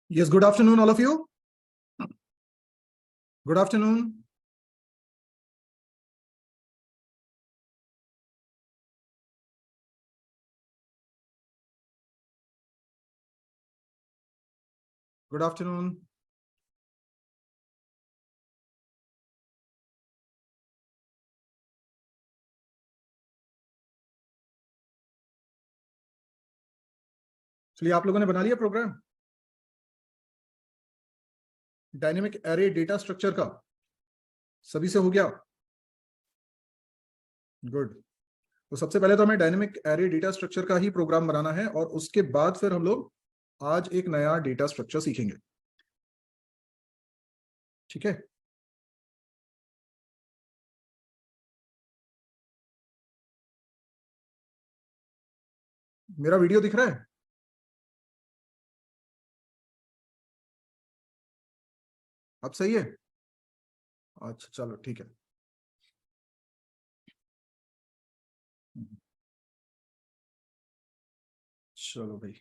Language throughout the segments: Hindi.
Yes, good afternoon, all of you. Good afternoon. Good afternoon. चलिए, आप लोगों ने बना लिया program dynamic array data structure का? सभी से हो गया? गुड। तो सबसे पहले तो हमें डायनेमिक एरे डेटा स्ट्रक्चर का ही प्रोग्राम बनाना है और उसके बाद फिर हम लोग आज एक नया डेटा स्ट्रक्चर सीखेंगे। ठीक है? मेरा वीडियो दिख रहा है? अब सही है? अच्छा, चलो ठीक है। चलो भाई।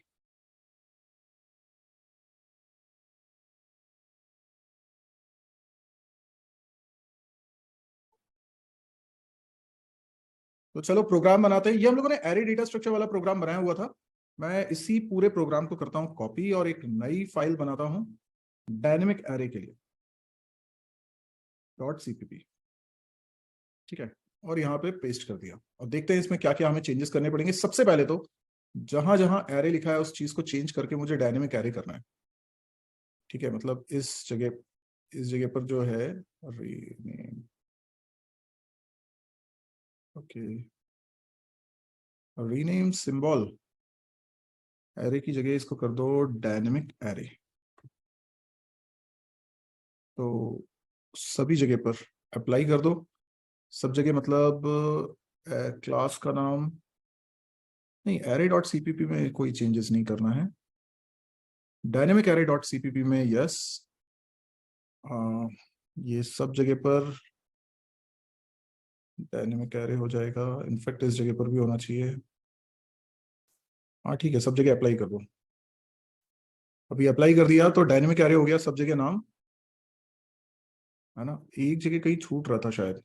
तो चलो प्रोग्राम बनाते हैं। ये हम लोगों ने एरे डेटा स्ट्रक्चर वाला प्रोग्राम बनाया हुआ था। मैं इसी पूरे प्रोग्राम को करता हूं कॉपी और एक नई फाइल बनाता हूं डायनेमिक एरे के लिए .cpp। ठीक है, और यहाँ पे पेस्ट कर दिया और देखते हैं इसमें क्या क्या हमें चेंजेस करने पड़ेंगे। सबसे पहले तो जहां जहां एरे लिखा है उस चीज को चेंज करके मुझे डायनेमिक एरे करना है। ठीक है, मतलब इस जगह पर जो है rename. Okay, rename symbol array की जगह इसको कर दो डायनेमिक एरे। तो सभी जगह पर अप्लाई कर दो। सब जगह मतलब क्लास का नाम नहीं, एरे डॉट सीपीपी में कोई चेंजेस नहीं करना है। डायनेमिक एरे डॉट सीपीपी में यस। ये सब जगह पर डायनेमिक एरे हो जाएगा। इनफैक्ट इस जगह पर भी होना चाहिए। हाँ ठीक है, सब जगह अप्लाई कर दो। अभी अप्लाई कर दिया तो डायनेमिक एरे हो गया सब जगह नाम, है ना। एक जगह कहीं छूट रहा था शायद।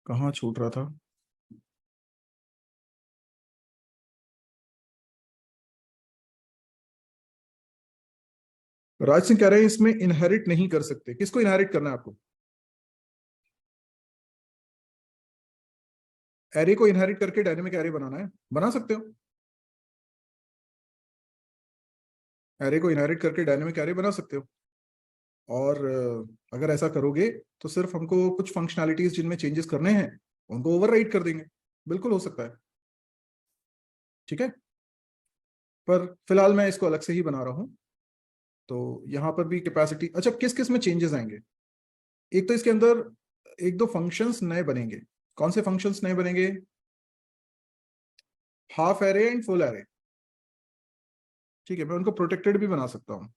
कहाँ छूट रहा था? राज सिंह कह रहे हैं इसमें इनहेरिट नहीं कर सकते। किसको इनहेरिट करना है आपको? एरे को इनहेरिट करके डायनेमिक एरे बनाना है? बना सकते हो। एरे को इनहेरिट करके डायनेमिक एरे बना सकते हो। और अगर ऐसा करोगे तो सिर्फ हमको कुछ फंक्शनैलिटीज जिनमें चेंजेस करने हैं उनको ओवरराइड कर देंगे। बिल्कुल हो सकता है। ठीक है, पर फिलहाल मैं इसको अलग से ही बना रहा हूं। तो यहां पर भी कैपेसिटी, अच्छा किस किस में चेंजेस आएंगे? एक तो इसके अंदर एक दो फंक्शंस नए बनेंगे। कौन से फंक्शंस नए बनेंगे? Half array and full array. ठीक है, मैं उनको प्रोटेक्टेड भी बना सकता हूं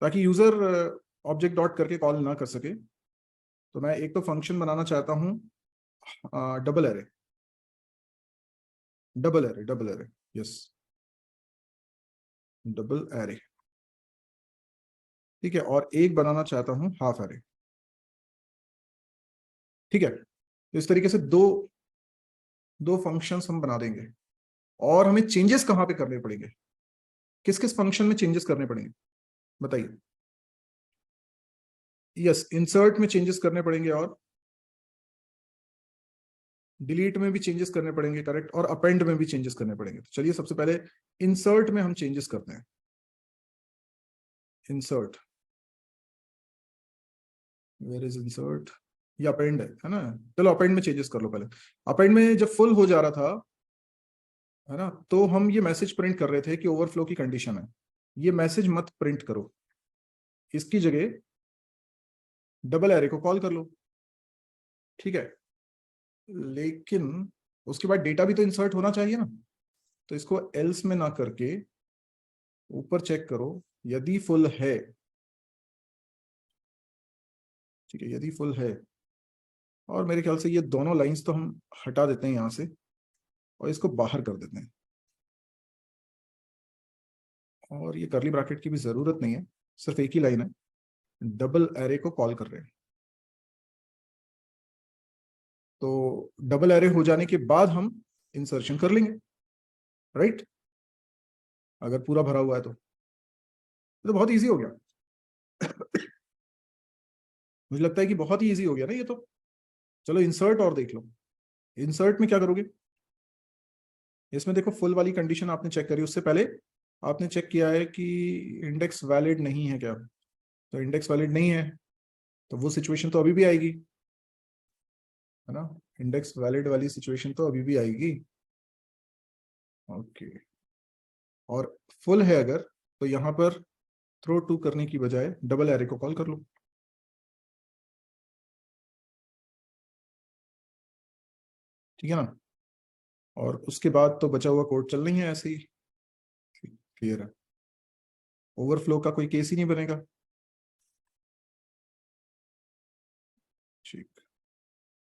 ताकि यूजर ऑब्जेक्ट डॉट करके कॉल ना कर सके। तो मैं एक तो फंक्शन बनाना चाहता हूं double array. Double array, double array, yes, double array. ठीक है, और एक बनाना चाहता हूं हाफ एरे। ठीक है, तो इस तरीके से दो दो फंक्शंस हम बना देंगे। और हमें चेंजेस कहां पे करने पड़ेंगे? किस किस फंक्शन में चेंजेस करने पड़ेंगे बताइए? यस, इंसर्ट में चेंजेस करने पड़ेंगे और डिलीट में भी चेंजेस करने पड़ेंगे, करेक्ट, और अपेंड में भी चेंजेस करने पड़ेंगे। तो चलिए सबसे पहले इंसर्ट में हम चेंजेस करते हैं। Insert, where is insert? ये अपेंड है ना। चलो अपेंड में चेंजेस कर लो पहले। अपेंड में जब फुल हो जा रहा था, है ना, तो हम ये मैसेज प्रिंट कर रहे थे कि ओवरफ्लो की कंडीशन है। ये मैसेज मत प्रिंट करो, इसकी जगह डबल एरे को कॉल कर लो। ठीक है, लेकिन उसके बाद डेटा भी तो इंसर्ट होना चाहिए ना। तो इसको एल्स में ना करके ऊपर चेक करो, यदि फुल है। ठीक है, यदि फुल है, और मेरे ख्याल से ये दोनों लाइंस तो हम हटा देते हैं यहां से और इसको बाहर कर देते हैं। और ये करली ब्रैकेट की भी जरूरत नहीं है, सिर्फ एक ही लाइन है, डबल एरे को कॉल कर रहे हैं। तो डबल एरे हो जाने के बाद हम इंसर्शन कर लेंगे, राइट? अगर पूरा भरा हुआ है तो ये तो बहुत इजी हो गया। मुझे लगता है कि बहुत ही इजी हो गया ना ये तो। चलो इंसर्ट और देख लो। इंसर्ट में क्या करोगे? इसमें देखो फुल वाली कंडीशन आपने चेक करी, उससे पहले आपने चेक किया है कि इंडेक्स वैलिड नहीं है क्या। तो इंडेक्स वैलिड नहीं है तो वो सिचुएशन तो अभी भी आएगी, है ना? इंडेक्स वैलिड वाली सिचुएशन तो अभी भी आएगी। ओके। और फुल है अगर, तो यहां पर थ्रो टू करने की बजाय डबल एरे को कॉल कर लो। ठीक है ना? और उसके बाद तो बचा हुआ कोड चल नहीं है ऐसे ही। क्लियर है? ओवरफ्लो का कोई केस ही नहीं बनेगा। ठीक।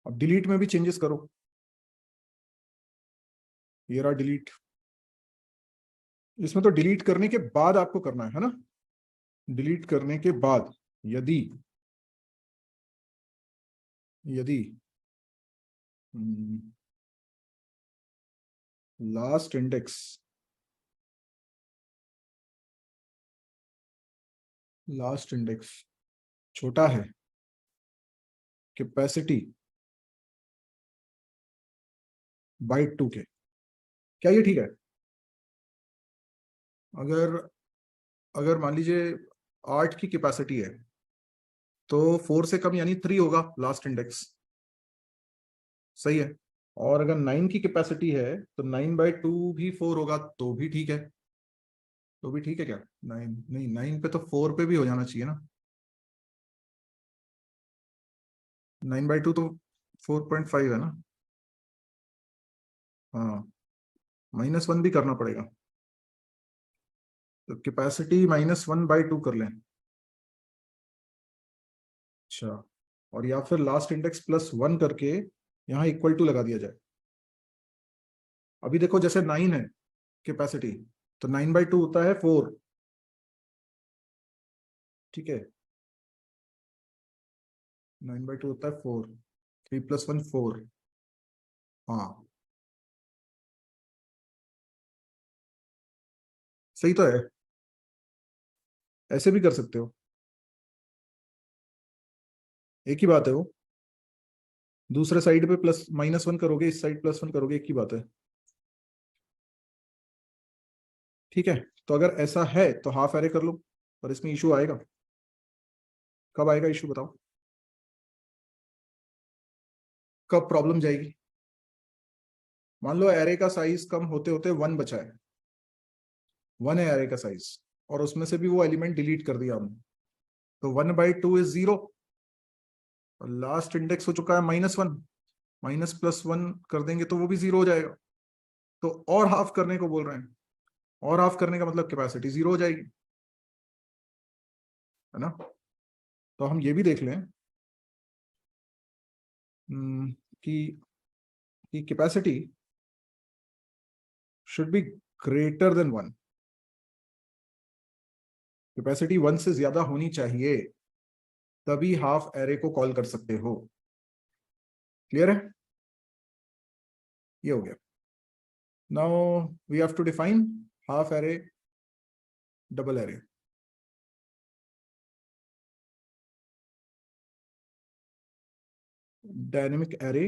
अब डिलीट में भी चेंजेस करो। ये रहा डिलीट। इसमें तो डिलीट करने के बाद आपको करना है ना? डिलीट करने के बाद यदि यदि लास्ट इंडेक्स छोटा है कैपेसिटी बाइट 2 के, क्या ये ठीक है? अगर अगर मान लीजिए 8 की कैपेसिटी है तो 4 से कम यानी 3 होगा लास्ट इंडेक्स, सही है? और अगर 9 की कैपेसिटी है तो 9/2 भी 4 होगा तो भी ठीक है। तो भी ठीक है क्या? 9 नहीं, 9 पे तो 4 पे भी हो जाना चाहिए ना। 9/2 तो 4.5 है ना? हाँ, -1 भी करना पड़ेगा, तो कैपेसिटी -1/2 कर लें। अच्छा। और या फिर लास्ट इंडेक्स +1 करके यहाँ इक्वल टू लगा दिया जाए। अभी देखो जैसे 9 है कैपेसिटी, तो 9/2 होता है 4। ठीक है, 9/2 होता है 4, 3 + 1 4। हाँ, सही तो है। ऐसे भी कर सकते हो, एक ही बात है वो। दूसरे साइड पे -1 करोगे, इस साइड +1 करोगे, एक ही बात है। ठीक है, तो अगर ऐसा है तो हाफ एरे कर लो, पर इसमें इशू आएगा। कब आएगा इशू बताओ? कब प्रॉब्लम जाएगी? मान लो एरे का साइज कम होते होते 1 बचा है, 1 है एरे का साइज, और उसमें से भी वो एलिमेंट डिलीट कर दिया हमने, तो 1/2 इज 0, और लास्ट इंडेक्स हो चुका है -1, -+1 कर देंगे तो वो भी 0 हो जाएगा। तो और हाफ करने को बोल रहे हैं, और हाफ करने का मतलब कैपेसिटी 0 हो जाएगी, है ना? तो हम ये भी देख लें हम्म, कि capacity should be greater than 1। Capacity 1 से ज्यादा होनी चाहिए, तभी हाफ एरे को कॉल कर सकते हो। क्लियर है? ये हो गया। Now we have to define half array, double array. Dynamic array,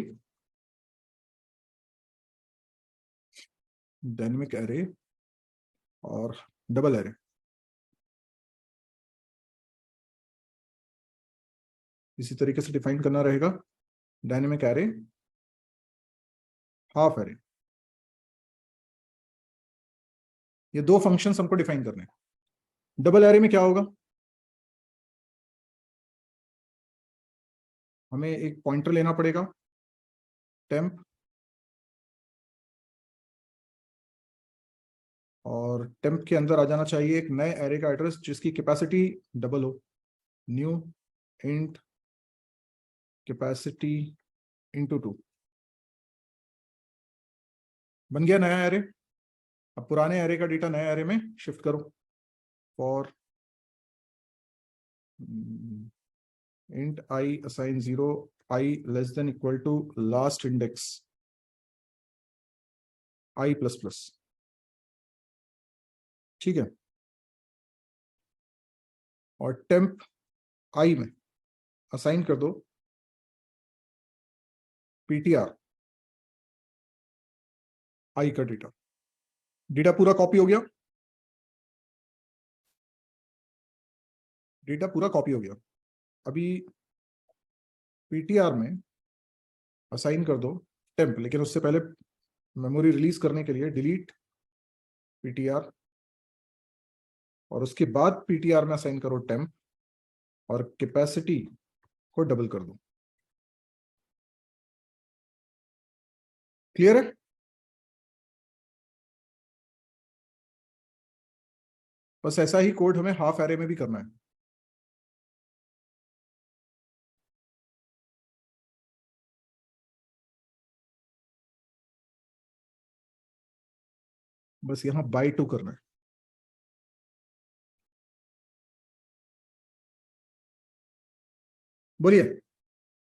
dynamic array और डबल एरे। इसी तरीके से डिफाइन करना रहेगा, डायनेमिक एरे, हाफ एरे। ये दो फंक्शंस हमको डिफाइन करने हैं। डबल एरे में क्या होगा? हमें एक पॉइंटर लेना पड़ेगा, टेम्प, और टेम्प के अंदर आ जाना चाहिए एक नए एरे का एड्रेस जिसकी कैपेसिटी डबल हो। न्यू इंट कैपेसिटी × 2 बन गया नया एरे। अब पुराने एरे का डेटा नए एरे में शिफ्ट करो। For int I assign 0 I less than equal to last index I plus plus, ठीक है। और टेम्प I में असाइन कर दो ptr I का डेटा। डेटा पूरा कॉपी हो गया, डेटा पूरा कॉपी हो गया। अभी ptr में असाइन कर दो टेम्प, लेकिन उससे पहले मेमोरी रिलीज करने के लिए डिलीट ptr और उसके बाद ptr में असाइन करो टेम्प और कैपेसिटी को डबल कर दो। क्लियर है? बस ऐसा ही कोड हमें हाफ एरे में भी करना है। बस यहां बाय 2 करना है। बोलिए,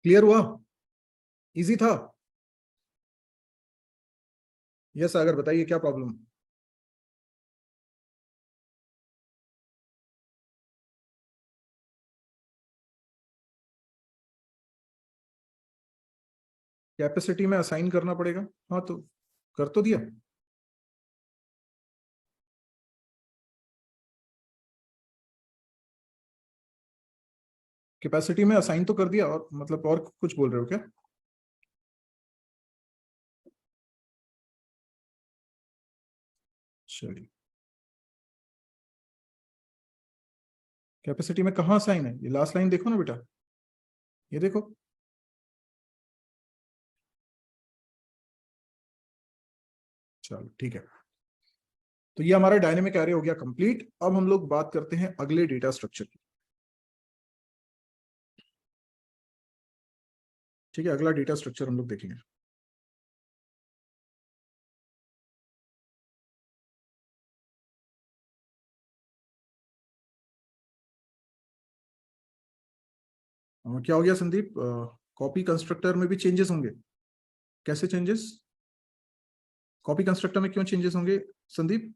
क्लियर हुआ? इजी था? यस अगर बताइए क्या प्रॉब्लम? कैपेसिटी में असाइन करना पड़ेगा। हाँ तो कर तो दिया। कैपेसिटी में असाइन तो कर दिया, और मतलब और कुछ बोल रहे हो क्या? चलिए, कैपेसिटी में कहाँ असाइन है? ये लास्ट लाइन देखो ना बेटा, ये देखो। चलो ठीक है, तो ये हमारा डायनेमिक एरे हो गया कंप्लीट। अब हम लोग बात करते हैं अगले डेटा स्ट्रक्चर की। ठीक है, अगला डेटा स्ट्रक्चर हम लोग देखेंगे। क्या हो गया संदीप? कॉपी कंस्ट्रक्टर में भी चेंजेस होंगे? कैसे चेंजेस? कॉपी कंस्ट्रक्टर में क्यों चेंजेस होंगे संदीप?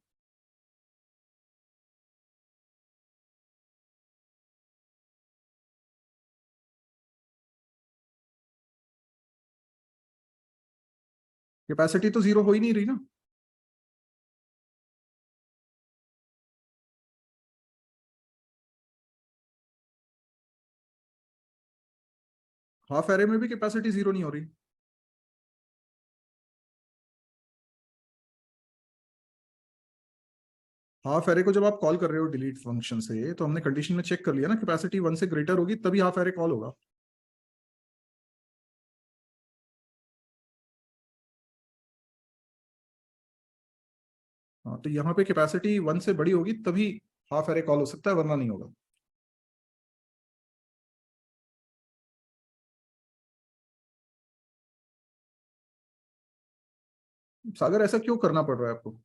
कैपेसिटी तो जीरो हो ही नहीं रही ना। हाफ एरे में भी कैपेसिटी जीरो नहीं हो रही। हाफ एरे को जब आप कॉल कर रहे हो डिलीट फंक्शन से, तो हमने कंडीशन में चेक कर लिया ना, कैपेसिटी 1 से ग्रेटर होगी तभी हाफ एरे कॉल होगा। हाँ, तो यहाँ पे कैपेसिटी 1 से बड़ी होगी तभी हाफ एरे कॉल हो सकता है, वरना नहीं होगा। सागर ऐसा क्यों करना पड़ रहा है आपको?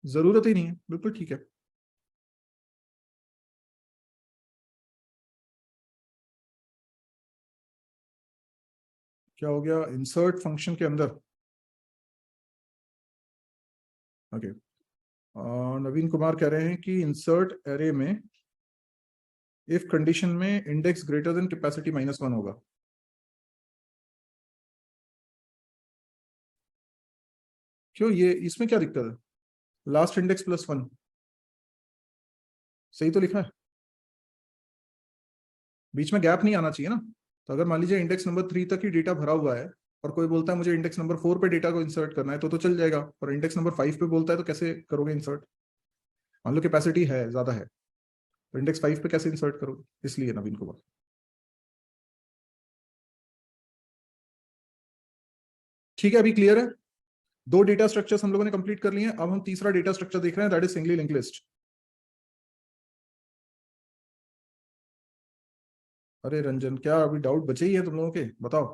जरूरत ही नहीं है, बिल्कुल ठीक है। क्या हो गया इंसर्ट फंक्शन के अंदर? ओके, नवीन कुमार कह रहे हैं कि इंसर्ट एरे में इफ कंडीशन में इंडेक्स ग्रेटर देन कैपेसिटी -1 होगा। क्यों, ये इसमें क्या दिक्कत है? लास्ट इंडेक्स +1 सही तो लिखा है, बीच में गैप नहीं आना चाहिए ना। तो अगर मान लीजिए इंडेक्स नंबर 3 तक ही डेटा भरा हुआ है और कोई बोलता है मुझे इंडेक्स नंबर 4 पे डेटा को इंसर्ट करना है, तो चल जाएगा। और इंडेक्स नंबर 5 पे बोलता है तो कैसे करोगे इंसर्ट? मान लो कैपेसिटी है ज्यादा है, तो इंडेक्स 5 पे कैसे इंसर्ट करोगे? इसलिए नवीन कुमार। ठीक है, अभी क्लियर है? दो डेटा स्ट्रक्चर्स हम लोगों ने कंप्लीट कर लिए हैं। अब हम तीसरा डेटा स्ट्रक्चर देख रहे हैं, that is singly link list. अरे रंजन, क्या अभी डाउट बचे ही है तुम लोगों के? बताओ।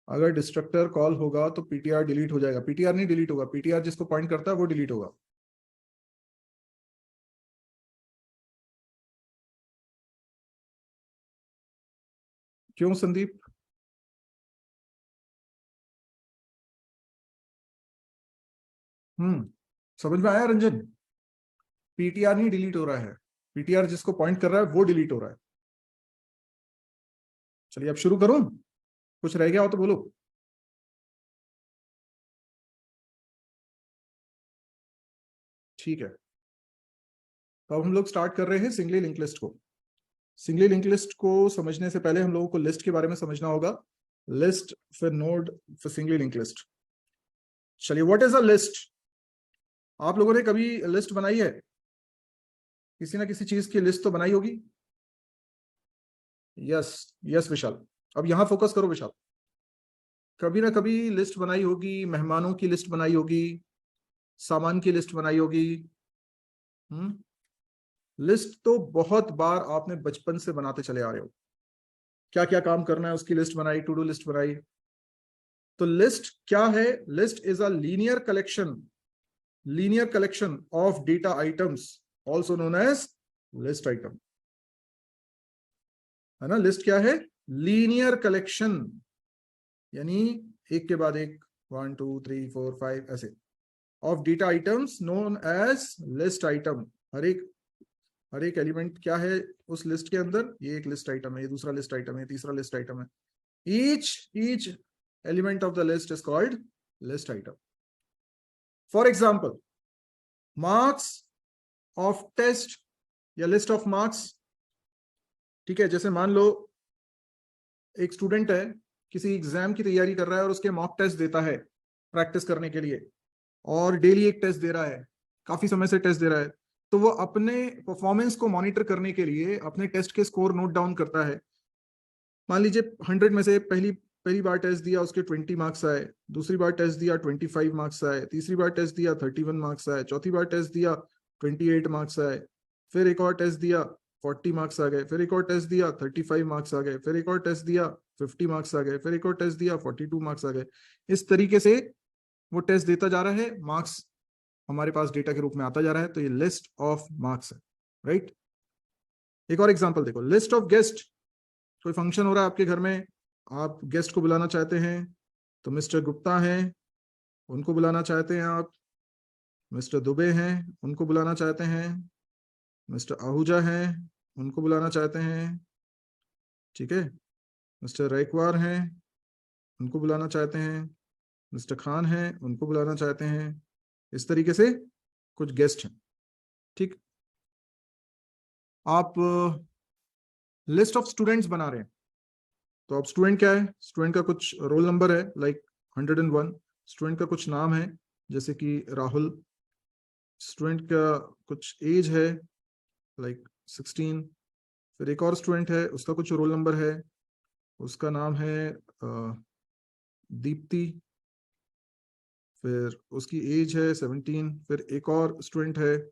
अगर डिस्ट्रक्टर कॉल होगा तो पीटीआर डिलीट हो जाएगा? पीटीआर नहीं डिलीट होगा, पीटीआर जिसको पॉइंट करता है वो डिलीट होगा। क्यों संदीप? समझ में आया रंजन? पीटीआर नहीं डिलीट हो रहा है, पीटीआर जिसको पॉइंट कर रहा है वो डिलीट हो रहा है। चलिए अब शुरू करूं? कुछ रह गया हो तो बोलो। ठीक है, तो अब हम लोग स्टार्ट कर रहे हैं सिंगली लिंक लिस्ट को। सिंगली लिंक लिस्ट को समझने से पहले हम लोगों को लिस्ट के बारे में समझना होगा। लिस्ट, फिर नोड, फिर सिंगली लिंक लिस्ट। चलिए, व्हाट इज अ लिस्ट? आप लोगों ने कभी लिस्ट बनाई है? किसी ना किसी चीज की लिस्ट तो बनाई होगी। यस, यस विशाल। अब यहां फोकस करो विशाल। कभी ना कभी लिस्ट बनाई होगी, मेहमानों की लिस्ट बनाई होगी, सामान की लिस्ट बनाई होगी। हम्म लिस्ट तो बहुत बार आपने बचपन से बनाते चले आ रहे हो। क्या क्या काम करना है उसकी लिस्ट बनाई, टू डू लिस्ट बनाई। तो लिस्ट क्या है? List is a linear collection of data items, also known as list item. है ना? लिस्ट क्या है? लीनियर कलेक्शन, यानी एक के बाद एक, 1 2 3 4 5 ऐसे, of data items known as list item. हर एक एलिमेंट क्या है उस लिस्ट के अंदर? ये एक लिस्ट आइटम है, ये दूसरा लिस्ट आइटम है, तीसरा लिस्ट आइटम है। Each element of the list is called list item. For example, marks of test या लिस्ट ऑफ मार्क्स। ठीक है, जैसे मान लो एक स्टूडेंट है, किसी एग्जाम की तैयारी कर रहा है और उसके मॉक टेस्ट देता है प्रैक्टिस करने के लिए, और डेली एक टेस्ट दे रहा है, काफी समय से टेस्ट दे रहा है। तो वो अपने परफॉर्मेंस को मॉनिटर करने के लिए अपने टेस्ट के स्कोर नोट डाउन करता है। मान लीजिए 100 में से पहली पहली बार टेस्ट दिया उसके 20 मार्क्स आए, दूसरी बार टेस्ट दिया 25 मार्क्स आए, तीसरी बार टेस्ट दिया 31 मार्क्स आए, चौथी बार टेस्ट दिया 28 मार्क्स आए, फिर एक और टेस्ट दिया 40 मार्क्स आ गए, फिर एक और टेस्ट दिया 35 मार्क्स आ गए, फिर एक और टेस्ट दिया 50 मार्क्स आ गए, फिर एक और टेस्ट दिया 42 मार्क्स आ गए। इस तरीके से वो टेस्ट देता जा रहा है, मार्क्स हमारे पास डेटा के रूप में आता जा रहा है। तो ये लिस्ट ऑफ मार्क्स है, राइट? एक और एग्जांपल देखो, लिस्ट ऑफ गेस्ट। कोई फंक्शन हो रहा है आपके घर में, आप गेस्ट को बुलाना चाहते हैं, तो मिस्टर गुप्ता हैं, उनको बुलाना चाहते हैं आप। मिस्टर दुबे हैं, उनको बुलाना चाहते हैं। मिस्टर आहूजा हैं, उनको बुलाना चाहते हैं। ठीक है, मिस्टर रैकवार हैं, उनको बुलाना चाहते हैं। मिस्टर खान हैं, उनको बुलाना चाहते हैं। इस तरीके से कुछ गेस्ट हैं। ठीक, आप लिस्ट ऑफ स्टूडेंट्स बना रहे हैं, तो अब स्टूडेंट क्या है? स्टूडेंट का कुछ रोल नंबर है, लाइक 101। स्टूडेंट का कुछ नाम है, जैसे कि राहुल। स्टूडेंट का कुछ एज है, लाइक 16। फिर एक और स्टूडेंट है, उसका कुछ रोल नंबर है, उसका नाम है दीप्ति। फिर उसकी एज है 17। फिर एक और स्टूडेंट है,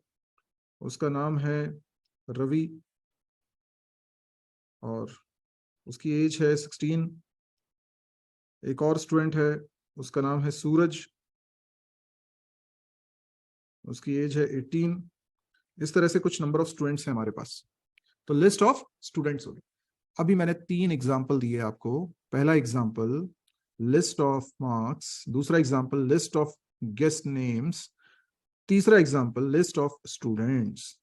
उसका नाम है रवि, और उसकी एज है 16। एक और स्टूडेंट है, उसका नाम है सूरज, उसकी एज है 18। इस तरह से कुछ नंबर ऑफ स्टूडेंट्स हैं हमारे पास। तो लिस्ट ऑफ स्टूडेंट्स हो गई। अभी मैंने 3 एग्जाम्पल दिए आपको। पहला एग्जाम्पल लिस्ट ऑफ मार्क्स, दूसरा example list of guest names, तीसरा एग्जाम्पल लिस्ट ऑफ स्टूडेंट्स।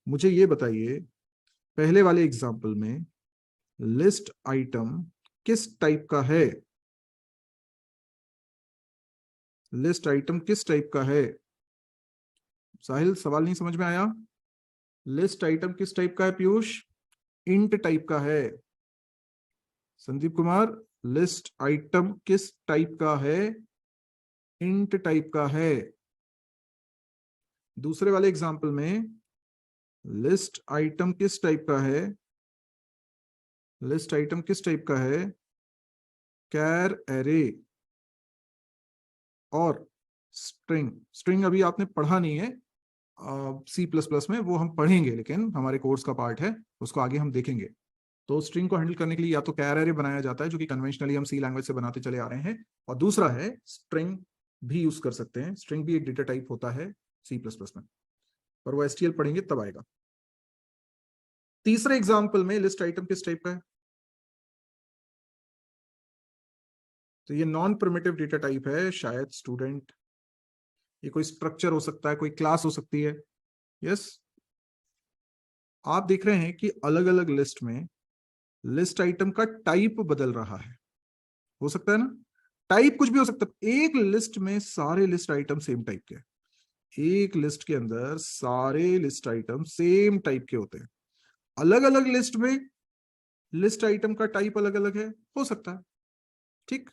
मुझे ये बताइए, पहले वाले एग्जाम्पल में लिस्ट आइटम किस टाइप का है? लिस्ट आइटम किस टाइप का है? साहिल, सवाल नहीं समझ में आया? लिस्ट आइटम किस टाइप का है पीयूष? इंट टाइप का है। संदीप कुमार, लिस्ट आइटम किस टाइप का है? इंट टाइप का है। दूसरे वाले एग्जाम्पल में लिस्ट आइटम किस टाइप का है? लिस्ट आइटम किस टाइप का है? कैर एरे और स्ट्रिंग। स्ट्रिंग अभी आपने पढ़ा नहीं है C++ में, वो हम पढ़ेंगे, लेकिन हमारे कोर्स का पार्ट है, उसको आगे हम देखेंगे। तो स्ट्रिंग को हैंडल करने के लिए या तो कैर एरे बनाया जाता है, जो कि कन्वेंशनली हम सी लैंग्वेज से बनाते चले आ रहे हैं, और दूसरा है स्ट्रिंग भी यूज कर सकते हैं। स्ट्रिंग भी एक डेटा टाइप होता है C++ में, पर वो STL पढ़ेंगे तब आएगा। तीसरे एग्जाम्पल में लिस्ट आइटम किस टाइप का है? तो ये नॉन प्रिमिटिव डेटा टाइप है, शायद स्टूडेंट, ये कोई स्ट्रक्चर हो सकता है, कोई क्लास हो सकती है। यस, आप देख रहे हैं कि अलग अलग लिस्ट में लिस्ट आइटम का टाइप बदल रहा है, हो सकता है ना, टाइप कुछ भी हो सकता है। एक लिस्ट में सारे लिस्ट आइटम सेम टाइप के, एक लिस्ट के अंदर सारे लिस्ट आइटम सेम टाइप के होते हैं। अलग अलग लिस्ट में लिस्ट आइटम का टाइप अलग अलग है, हो सकता है। ठीक,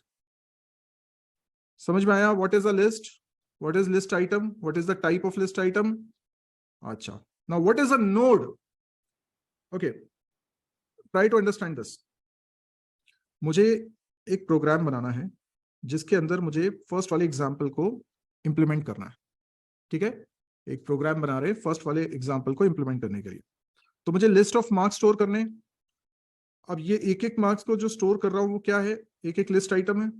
समझ में आया? What is a list, what is list item, what is the type of list item? अच्छा, now what is a node? Okay, try to understand this. मुझे एक प्रोग्राम बनाना है जिसके अंदर मुझे फर्स्ट वाले एग्जाम्पल को इंप्लीमेंट करना है। ठीक है, एक प्रोग्राम बना रहे फर्स्ट वाले एग्जाम्पल को इंप्लीमेंट करने के लिए। तो मुझे लिस्ट ऑफ मार्क्स स्टोर करने। अब ये एक एक मार्क्स को जो स्टोर कर रहा हूं वो क्या है? एक एक लिस्ट आइटम है।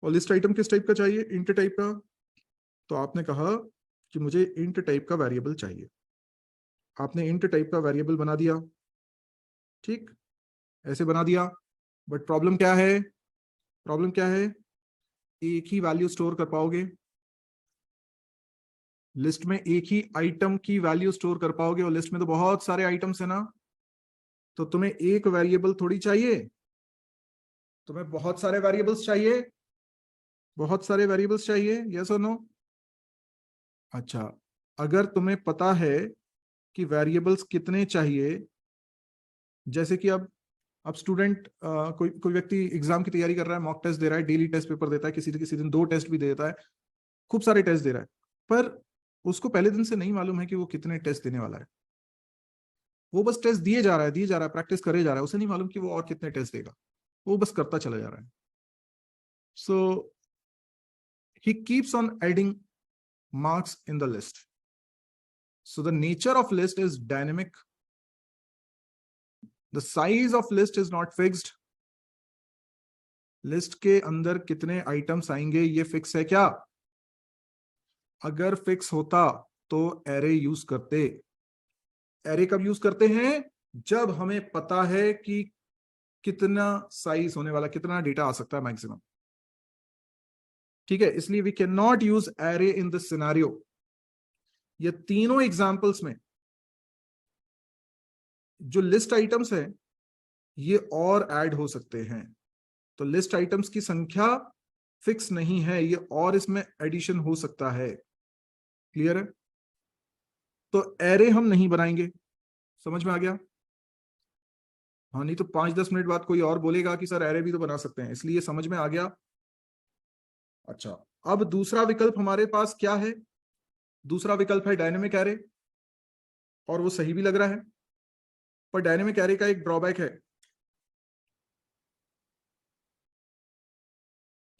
और लिस्ट आइटम किस टाइप का चाहिए? इंट टाइप का। तो आपने कहा कि मुझे इंट टाइप का वेरिएबल चाहिए, आपने इंट टाइप का वेरिएबल बना दिया। ठीक, ऐसे बना दिया। बट प्रॉब्लम क्या है? प्रॉब्लम क्या है? एक ही वैल्यू स्टोर कर पाओगे लिस्ट में, एक ही आइटम की वैल्यू स्टोर कर पाओगे, और लिस्ट में तो बहुत सारे आइटम्स है ना, तो तुम्हें एक वेरिएबल थोड़ी चाहिए, तुम्हें बहुत सारे वेरिएबल्स चाहिए, बहुत सारे वेरिएबल्स चाहिए। यस और नो? अच्छा, अगर तुम्हें पता है कि वेरिएबल्स कितने चाहिए, जैसे कि अब स्टूडेंट कोई कोई व्यक्ति एग्जाम की तैयारी कर रहा है, मॉक टेस्ट दे रहा है, डेली टेस्ट पेपर देता है, किसी दिन 2 टेस्ट भी दे देता है, खूब सारे टेस्ट दे रहा है, पर उसको पहले दिन से नहीं मालूम है कि वो कितने टेस्ट देने वाला है। वो बस टेस्ट दिए जा रहा है, दिए जा रहा है, प्रैक्टिस करे जा रहा है, उसे नहीं मालूम कि वो और कितने टेस्ट देगा, वो बस करता चला जा रहा है। सो he keeps on adding marks in the list. So the nature of list is dynamic. The size of list is not fixed. List के अंदर कितने आइटम्स आएंगे ये फिक्स है क्या? अगर फिक्स होता तो एरे यूज करते। एरे कब यूज करते हैं? जब हमें पता है कि कितना साइज होने वाला, कितना डेटा आ सकता है मैक्सिमम। ठीक है, इसलिए we can not use array in this scenario. ये तीनों एग्जांपल्स में जो लिस्ट आइटम्स है ये और ऐड हो सकते हैं, तो लिस्ट आइटम्स की संख्या फिक्स नहीं है, ये और इसमें एडिशन हो सकता है। क्लियर है? तो एरे हम नहीं बनाएंगे, समझ में आ गया? हाँ, नहीं तो 5-10 मिनट बाद कोई और बोलेगा कि सर एरे भी तो बना सकते हैं, इसलिए समझ में आ गया। अच्छा, अब दूसरा विकल्प हमारे पास क्या है? दूसरा विकल्प है डायनेमिक एरे, और वो सही भी लग रहा है, पर डायनेमिक एरे का एक ड्रॉबैक है।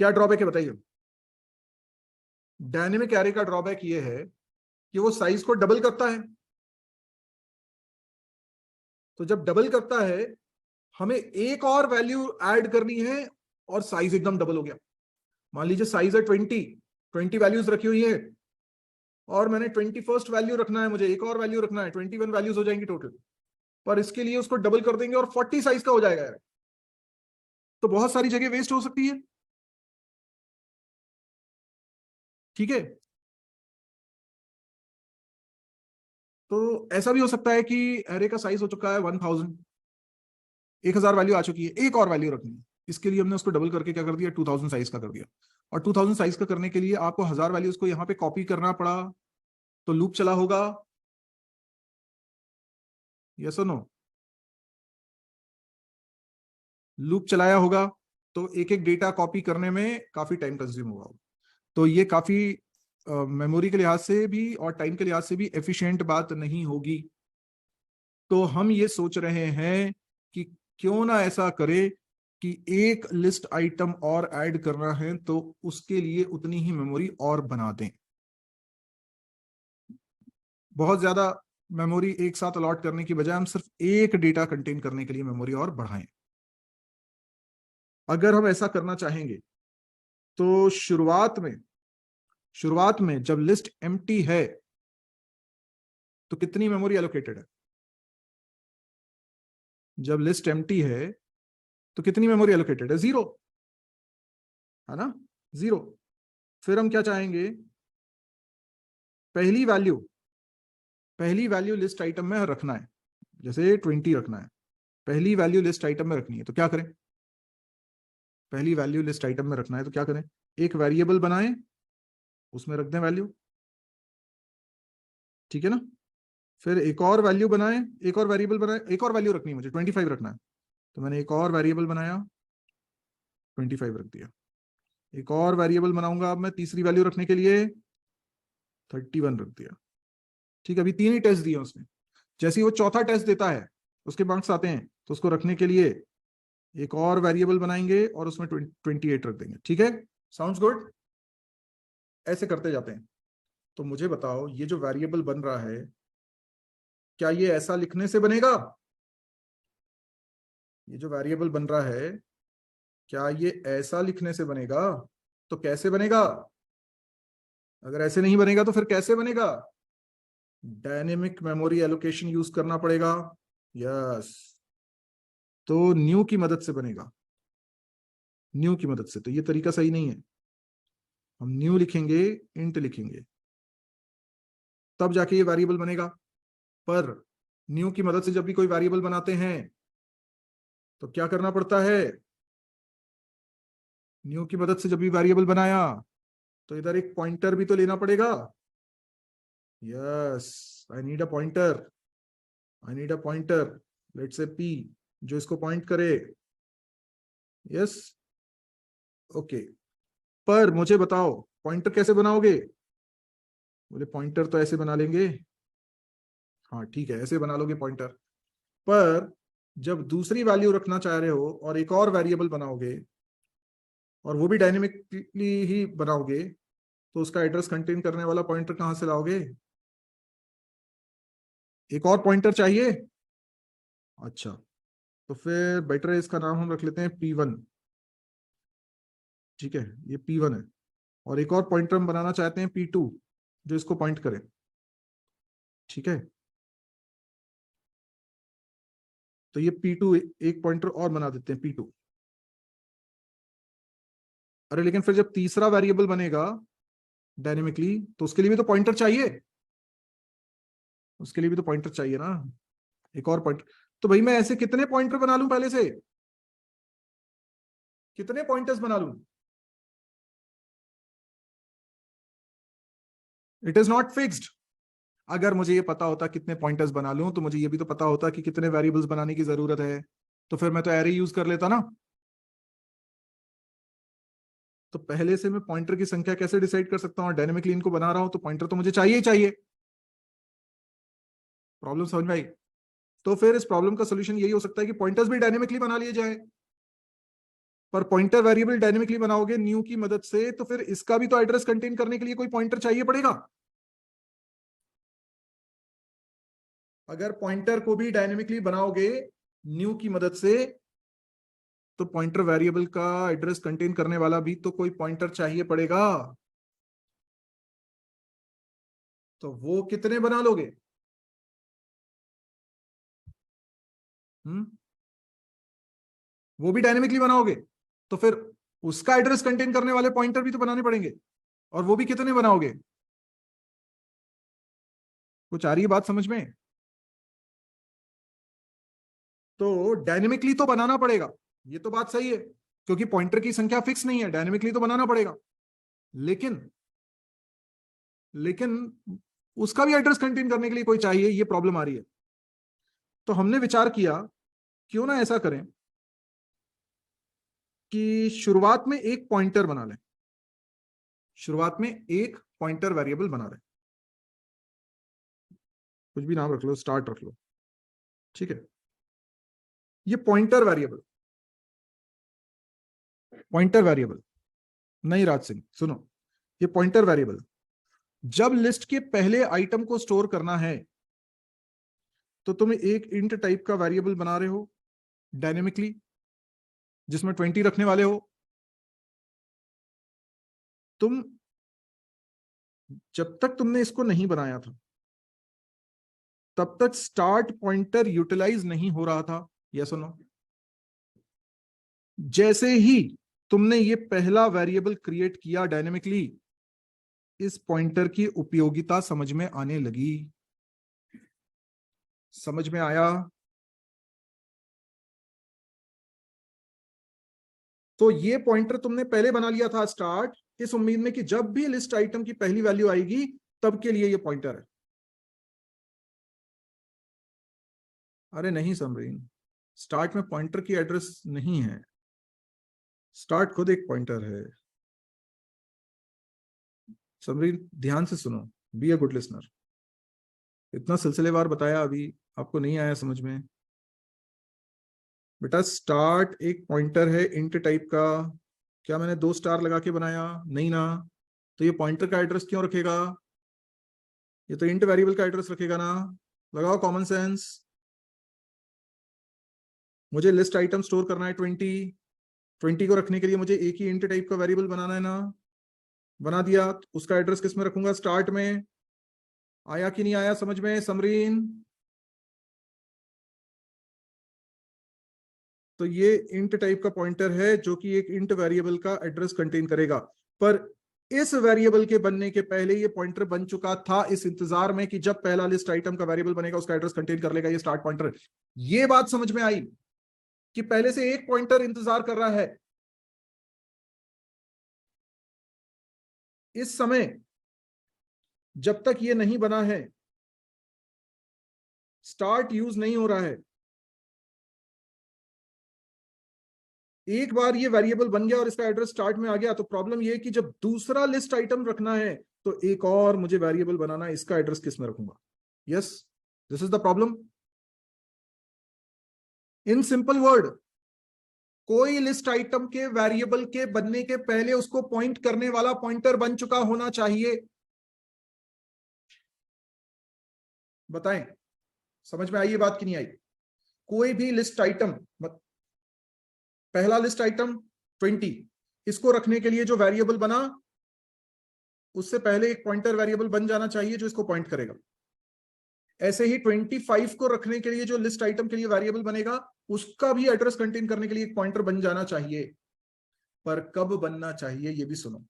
क्या ड्रॉबैक है बताइए? डायनेमिक एरे का ड्रॉबैक ये है कि वो साइज को डबल करता है। तो जब डबल करता है, हमें एक और वैल्यू ऐड करनी है और साइज एकदम डबल हो गया। मान लीजिए साइज है 20 वैल्यूज रखी हुई है, और मैंने 21st वैल्यू रखना है, मुझे एक और वैल्यू रखना है, 21 वैल्यूज हो जाएंगी टोटल, पर इसके लिए उसको डबल कर देंगे और 40 साइज का हो जाएगा यार, तो बहुत सारी जगह वेस्ट हो सकती है। ठीक है, तो ऐसा भी हो सकता है कि एरे का साइज हो चुका है 1000 वैल्यू आ चुकी है, एक और वैल्यू रखनी है, इसके लिए हमने उसको डबल करके क्या कर दिया, 2000 साइज का कर दिया। और 2000 साइज का करने के लिए आपको 1000 वैल्यूज को यहाँ पे कॉपी करना पड़ा, तो लूप चला होगा। यस और नो? लूप चलाया होगा, तो एक एक डेटा कॉपी करने में काफी टाइम कंज्यूम होगा, तो ये काफी मेमोरी के लिहाज से भी और टाइम के लिहाज से भी एफिशिएंट बात नहीं होगी। तो हम ये सोच रहे हैं कि क्यों ना ऐसा करें कि एक लिस्ट आइटम और ऐड करना है तो उसके लिए उतनी ही मेमोरी और बना दें। बहुत ज्यादा मेमोरी एक साथ अलॉट करने की बजाय हम सिर्फ एक डेटा कंटेन करने के लिए मेमोरी और बढ़ाएं। अगर हम ऐसा करना चाहेंगे तो शुरुआत में जब लिस्ट एम्प्टी है तो कितनी मेमोरी एलोकेटेड है? जब लिस्ट एम्प्टी है तो कितनी मेमोरी एलोकेटेड है? 0, है ना, 0। फिर हम क्या चाहेंगे? पहली वैल्यू लिस्ट आइटम में रखना है, जैसे 20 रखना है, पहली वैल्यू लिस्ट आइटम में रखनी है, तो क्या करें? पहली वैल्यू लिस्ट आइटम में रखना है तो क्या करें? एक वेरिएबल बनाएं, उसमें रख दें वैल्यू, ठीक है ना। फिर एक और वैल्यू बनाएं, एक और वेरिएबल बनाएं, एक और वैल्यू रखनी है मुझे, 25 रखना है, तो मैंने एक और वेरिएबल बनाया, 25 रख दिया। एक और वेरिएबल बनाऊंगा अब मैं तीसरी वैल्यू रखने के लिए, 31 रख दिया। ठीक है, अभी 3 ही टेस्ट दिए उसने। जैसे ही वो चौथा टेस्ट देता है, उसके मार्क्स आते हैं, तो उसको रखने के लिए एक और वेरिएबल बनाएंगे और उसमें 28 रख देंगे। ठीक है, साउंड्स गुड। ऐसे करते जाते हैं। तो मुझे बताओ, ये जो वेरिएबल बन रहा है, क्या ये ऐसा लिखने से बनेगा? ये जो वेरिएबल बन रहा है, क्या ये ऐसा लिखने से बनेगा? तो कैसे बनेगा? अगर ऐसे नहीं बनेगा तो फिर कैसे बनेगा? डायनेमिक मेमोरी एलोकेशन यूज करना पड़ेगा। यस, तो न्यू की मदद से बनेगा, न्यू की मदद से। तो ये तरीका सही नहीं है, हम न्यू लिखेंगे, इंट लिखेंगे, तब जाके ये वेरिएबल बनेगा। पर न्यू की मदद से जब भी कोई वेरिएबल बनाते हैं तो क्या करना पड़ता है? न्यू की मदद से जब भी वेरिएबल बनाया तो इधर एक पॉइंटर भी तो लेना पड़ेगा। Yes, I need a pointer, I need a pointer, let's say P, जो इसको पॉइंट करे। Yes, okay. पर मुझे बताओ, पॉइंटर कैसे बनाओगे? बोले पॉइंटर तो ऐसे बना लेंगे। हाँ ठीक है, ऐसे बना लोगे पॉइंटर। पर जब दूसरी वैल्यू रखना चाह रहे हो और एक और वेरिएबल बनाओगे, और वो भी डायनेमिकली ही बनाओगे, तो उसका एड्रेस कंटेन करने वाला पॉइंटर कहां से लाओगे? एक और पॉइंटर चाहिए। अच्छा, तो फिर बेटर है इसका नाम हम रख लेते हैं P1। ठीक है, ये P1 है। और एक और पॉइंटर हम बनाना चाहते हैं P2, जो इसको पॉइंट करे। ठीक है, तो ये P2, एक पॉइंटर और बना देते हैं P2। अरे लेकिन फिर जब तीसरा वेरिएबल बनेगा डायनेमिकली, तो उसके लिए भी तो पॉइंटर चाहिए, उसके लिए भी तो पॉइंटर चाहिए ना, एक और पॉइंटर। तो भाई मैं ऐसे कितने पॉइंटर बना लूं पहले से? कितने पॉइंटर्स बना लूं? It is not fixed. अगर मुझे ये पता होता कितने पॉइंटर्स बना लूं, तो मुझे ये भी तो पता होता कि कितने वेरिएबल्स बनाने की जरूरत है, तो फिर मैं तो एरे यूज कर लेता ना। तो पहले से मैं पॉइंटर की संख्या कैसे डिसाइड कर सकता हूँ? डायनेमिकली इनको बना रहा हूं तो पॉइंटर तो मुझे चाहिए ही चाहिए। प्रॉब्लम समझ में आई? तो फिर इस प्रॉब्लम का सोल्यूशन यही हो सकता है कि पॉइंटर्स भी डायनेमिकली बना लिए जाए। पर पॉइंटर वेरिएबल डायनेमिकली बनाओगे न्यू की मदद से, तो फिर इसका भी तो एड्रेस कंटेन करने के लिए कोई पॉइंटर चाहिए पड़ेगा। अगर पॉइंटर को भी डायनेमिकली बनाओगे न्यू की मदद से, तो पॉइंटर वेरिएबल का एड्रेस कंटेन करने वाला भी तो कोई पॉइंटर चाहिए पड़ेगा। तो वो कितने बना लोगे? हम्म, वो भी डायनेमिकली बनाओगे, तो फिर उसका एड्रेस कंटेन करने वाले पॉइंटर भी तो बनाने पड़ेंगे। और वो भी कितने बनाओगे? कुछ आ रही है बात समझ में? तो डायनेमिकली तो बनाना पड़ेगा, ये तो बात सही है, क्योंकि पॉइंटर की संख्या फिक्स नहीं है, डायनेमिकली तो बनाना पड़ेगा। लेकिन लेकिन उसका भी एड्रेस कंटेन करने के लिए कोई चाहिए, ये प्रॉब्लम आ रही है। तो हमने विचार किया, क्यों ना ऐसा करें कि शुरुआत में एक पॉइंटर बना लें, शुरुआत में एक पॉइंटर वेरिएबल बना लें, कुछ भी नाम रख लो, स्टार्ट रख लो। ठीक है, ये पॉइंटर वेरिएबल नहीं राज सिंह, सुनो, ये पॉइंटर वेरिएबल जब लिस्ट के पहले आइटम को स्टोर करना है, तो तुम एक इंट टाइप का वेरिएबल बना रहे हो डायनेमिकली, जिसमें 20 रखने वाले हो। तुम जब तक तुमने इसको नहीं बनाया था तब तक स्टार्ट पॉइंटर यूटिलाइज नहीं हो रहा था, यस और नो? जैसे ही तुमने ये पहला वेरिएबल क्रिएट किया डायनेमिकली, इस पॉइंटर की उपयोगिता समझ में आने लगी। समझ में आया? तो ये पॉइंटर तुमने पहले बना लिया था स्टार्ट, इस उम्मीद में कि जब भी लिस्ट आइटम की पहली वैल्यू आएगी तब के लिए ये पॉइंटर है। अरे नहीं समरीन, स्टार्ट में पॉइंटर की एड्रेस नहीं है, स्टार्ट खुद एक पॉइंटर है। समरीन ध्यान से सुनो, बी अ गुड लिसनर। इतना सिलसिलेवार बताया, अभी आपको नहीं आया समझ में? बेटा स्टार्ट एक पॉइंटर है इंट टाइप का। क्या मैंने 2 स्टार लगा के बनाया? नहीं ना। तो ये पॉइंटर का एड्रेस क्यों रखेगा? ये तो इंट वेरिएबल का एड्रेस रखेगा ना। लगाओ कॉमन सेंस। मुझे लिस्ट आइटम स्टोर करना है 20 को रखने के लिए मुझे एक ही इंट टाइप का वेरिएबल बनाना है ना। बना दिया, तो उसका एड्रेस किस में रखूंगा? स्टार्ट में। आया कि नहीं आया समझ में समरीन? तो ये इंट टाइप का पॉइंटर है जो कि एक इंट वेरिएबल का एड्रेस कंटेन करेगा। पर इस वेरिएबल के बनने के पहले ये पॉइंटर बन चुका था, इस इंतजार में कि जब पहला लिस्ट आइटम का वेरिएबल बनेगा उसका एड्रेस कंटेन कर लेगा ये स्टार्ट पॉइंटर। ये बात समझ में आई कि पहले से एक पॉइंटर इंतजार कर रहा है। इस समय जब तक ये नहीं बना है, स्टार्ट यूज नहीं हो रहा है। एक बार ये वेरिएबल बन गया और इसका एड्रेस स्टार्ट में आ गया, तो प्रॉब्लम ये है कि जब दूसरा लिस्ट आइटम रखना है तो एक और मुझे वेरिएबल बनाना है, इसका एड्रेस किस में रखूंगा? Yes, this is the problem. In simple word, कोई लिस्ट आइटम के वेरिएबल के बनने के पहले उसको पॉइंट करने वाला पॉइंटर बन चुका होना चाहिए। बताएं, समझ में आई ये बात कि नहीं आई? कोई भी लिस्ट आइटम, पहला लिस्ट आइटम 20, इसको रखने के लिए जो वेरिएबल बना उससे पहले एक पॉइंटर वेरिएबल बन जाना चाहिए जो इसको पॉइंट करेगा। ऐसे ही 25 को रखने के लिए जो लिस्ट आइटम के लिए वेरिएबल बनेगा उसका भी एड्रेस कंटेन करने के लिए एक पॉइंटर बन जाना चाहिए। पर कब बनना चाहिए ये भी सुनो।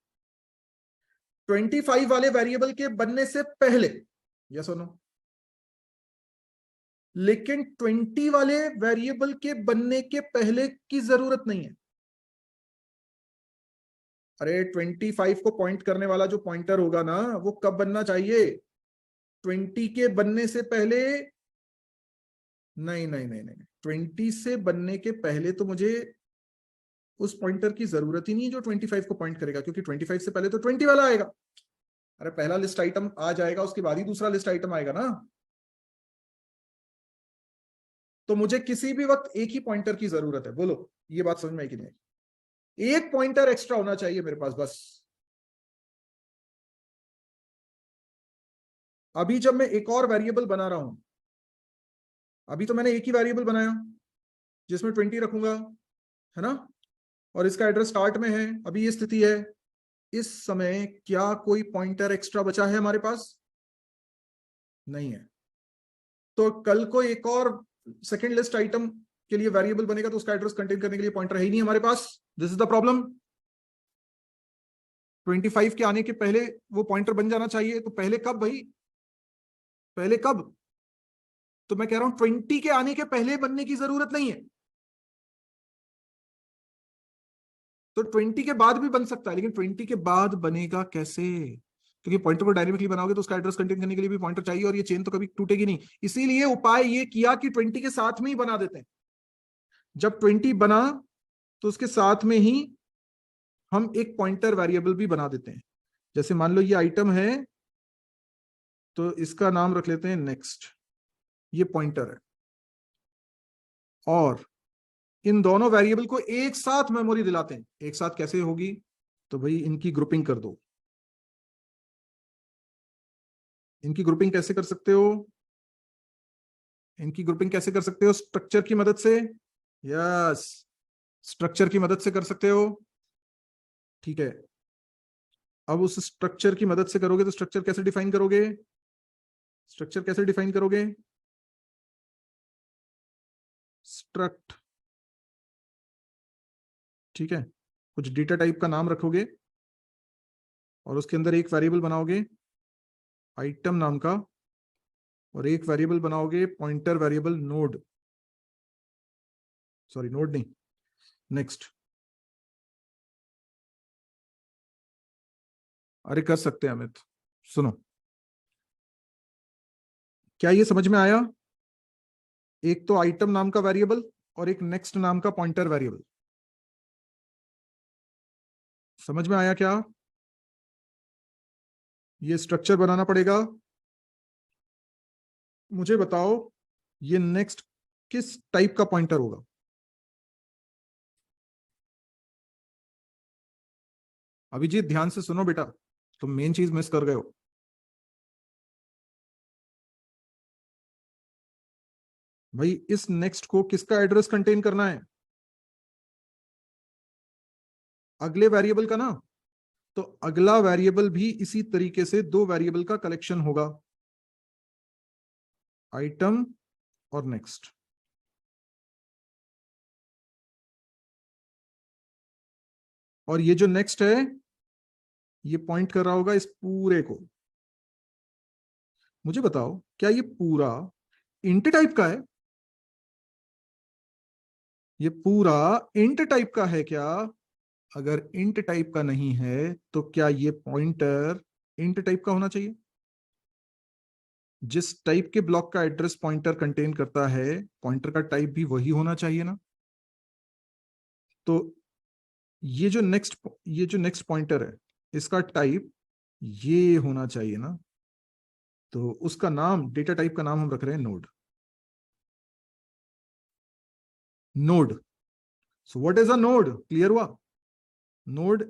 25 वाले वेरिएबल के बनने से पहले, या सुनो। लेकिन 20 वाले वेरिएबल के बनने के पहले की जरूरत नहीं है। अरे 25 को पॉइंट करने वाला जो पॉइंटर होगा ना वो कब बनना चाहिए? 20 के बनने से पहले। नहीं नहीं नहीं नहीं, 20 से बनने के पहले तो मुझे उस पॉइंटर की जरूरत ही नहीं है जो 25 को पॉइंट करेगा, क्योंकि 25 से पहले तो 20 वाला आएगा। अरे पहला लिस्ट आइटम आ जाएगा उसके बाद ही दूसरा लिस्ट आइटम आएगा ना। तो मुझे किसी भी वक्त एक ही पॉइंटर की जरूरत है। बोलो ये बात समझ में आई कि नहीं? एक पॉइंटर एक्स्ट्रा होना चाहिए मेरे पास बस। अभी जब मैं एक और वेरिएबल बना रहा हूं, अभी तो मैंने एक ही वेरिएबल बनाया जिसमें 20 रखूंगा, है ना, और इसका एड्रेस स्टार्ट में है। अभी ये स्थिति है। इस समय क्या कोई पॉइंटर एक्स्ट्रा बचा है हमारे पास? नहीं है। तो कल को एक और सेकेंड लिस्ट आइटम के लिए वेरिएबल बनेगा तो उसका एड्रेस कंटेन करने के लिए पॉइंटर है ही नहीं हमारे पास। This is the problem. 25 के आने के पहले वो पॉइंटर बन जाना चाहिए, तो पहले कब भाई? पहले कब? तो मैं कह रहा हूं 20 के आने के पहले बनने की जरूरत नहीं है। तो 20 के बाद भी बन सकता है, लेकिन 20 के बाद बनेगा कैसे? क्योंकि पॉइंटर को डायनेमिकली बनाओगे तो उसका एड्रेस कंटेन करने के लिए भी पॉइंटर चाहिए, और ये चेन तो कभी टूटेगी नहीं। इसीलिए उपाय ये किया कि 20 के साथ में ही बना देते हैं। जब 20 बना तो उसके साथ में ही हम एक पॉइंटर वेरिएबल भी बना देते हैं। जैसे मान लो ये आइटम है तो इसका नाम रख लेते हैं नेक्स्ट, ये पॉइंटर है। और इन दोनों वेरिएबल को एक साथ मेमोरी दिलाते हैं। एक साथ कैसे होगी? तो भाई इनकी ग्रुपिंग कर दो। इनकी ग्रुपिंग कैसे कर सकते हो? इनकी ग्रुपिंग कैसे कर सकते हो? स्ट्रक्चर की मदद से। यस, स्ट्रक्चर की मदद से कर सकते हो। ठीक है, अब उस स्ट्रक्चर की मदद से करोगे तो स्ट्रक्चर कैसे डिफाइन करोगे? स्ट्रक्चर कैसे डिफाइन करोगे? स्ट्रक्ट, ठीक है, कुछ डेटा टाइप का नाम रखोगे और उसके अंदर एक वेरिएबल बनाओगे आइटम नाम का, और एक वेरिएबल बनाओगे pointer variable node, sorry node नहीं, नेक्स्ट। अरे कर सकते हैं अमित, सुनो, क्या ये समझ में आया? एक तो आइटम नाम का वेरिएबल और एक नेक्स्ट नाम का पॉइंटर वेरिएबल, समझ में आया क्या? ये स्ट्रक्चर बनाना पड़ेगा। मुझे बताओ ये नेक्स्ट किस टाइप का पॉइंटर होगा? अभिजीत ध्यान से सुनो बेटा, तुम मेन चीज मिस कर गए हो। भाई इस नेक्स्ट को किसका एड्रेस कंटेन करना है? अगले वेरिएबल का ना। तो अगला वेरिएबल भी इसी तरीके से दो वेरिएबल का कलेक्शन होगा, आइटम और नेक्स्ट। और ये जो नेक्स्ट है ये पॉइंट कर रहा होगा इस पूरे को। मुझे बताओ क्या ये पूरा इंट टाइप का है? ये पूरा इंट टाइप का है क्या? अगर इंट टाइप का नहीं है तो क्या ये पॉइंटर इंट टाइप का होना चाहिए? जिस टाइप के ब्लॉक का एड्रेस पॉइंटर कंटेन करता है, पॉइंटर का टाइप भी वही होना चाहिए ना। तो ये जो नेक्स्ट पॉइंटर है इसका टाइप ये होना चाहिए ना। तो उसका नाम, डेटा टाइप का नाम हम रख रहे हैं node. Node, so what is a node? Clear हुआ? नोड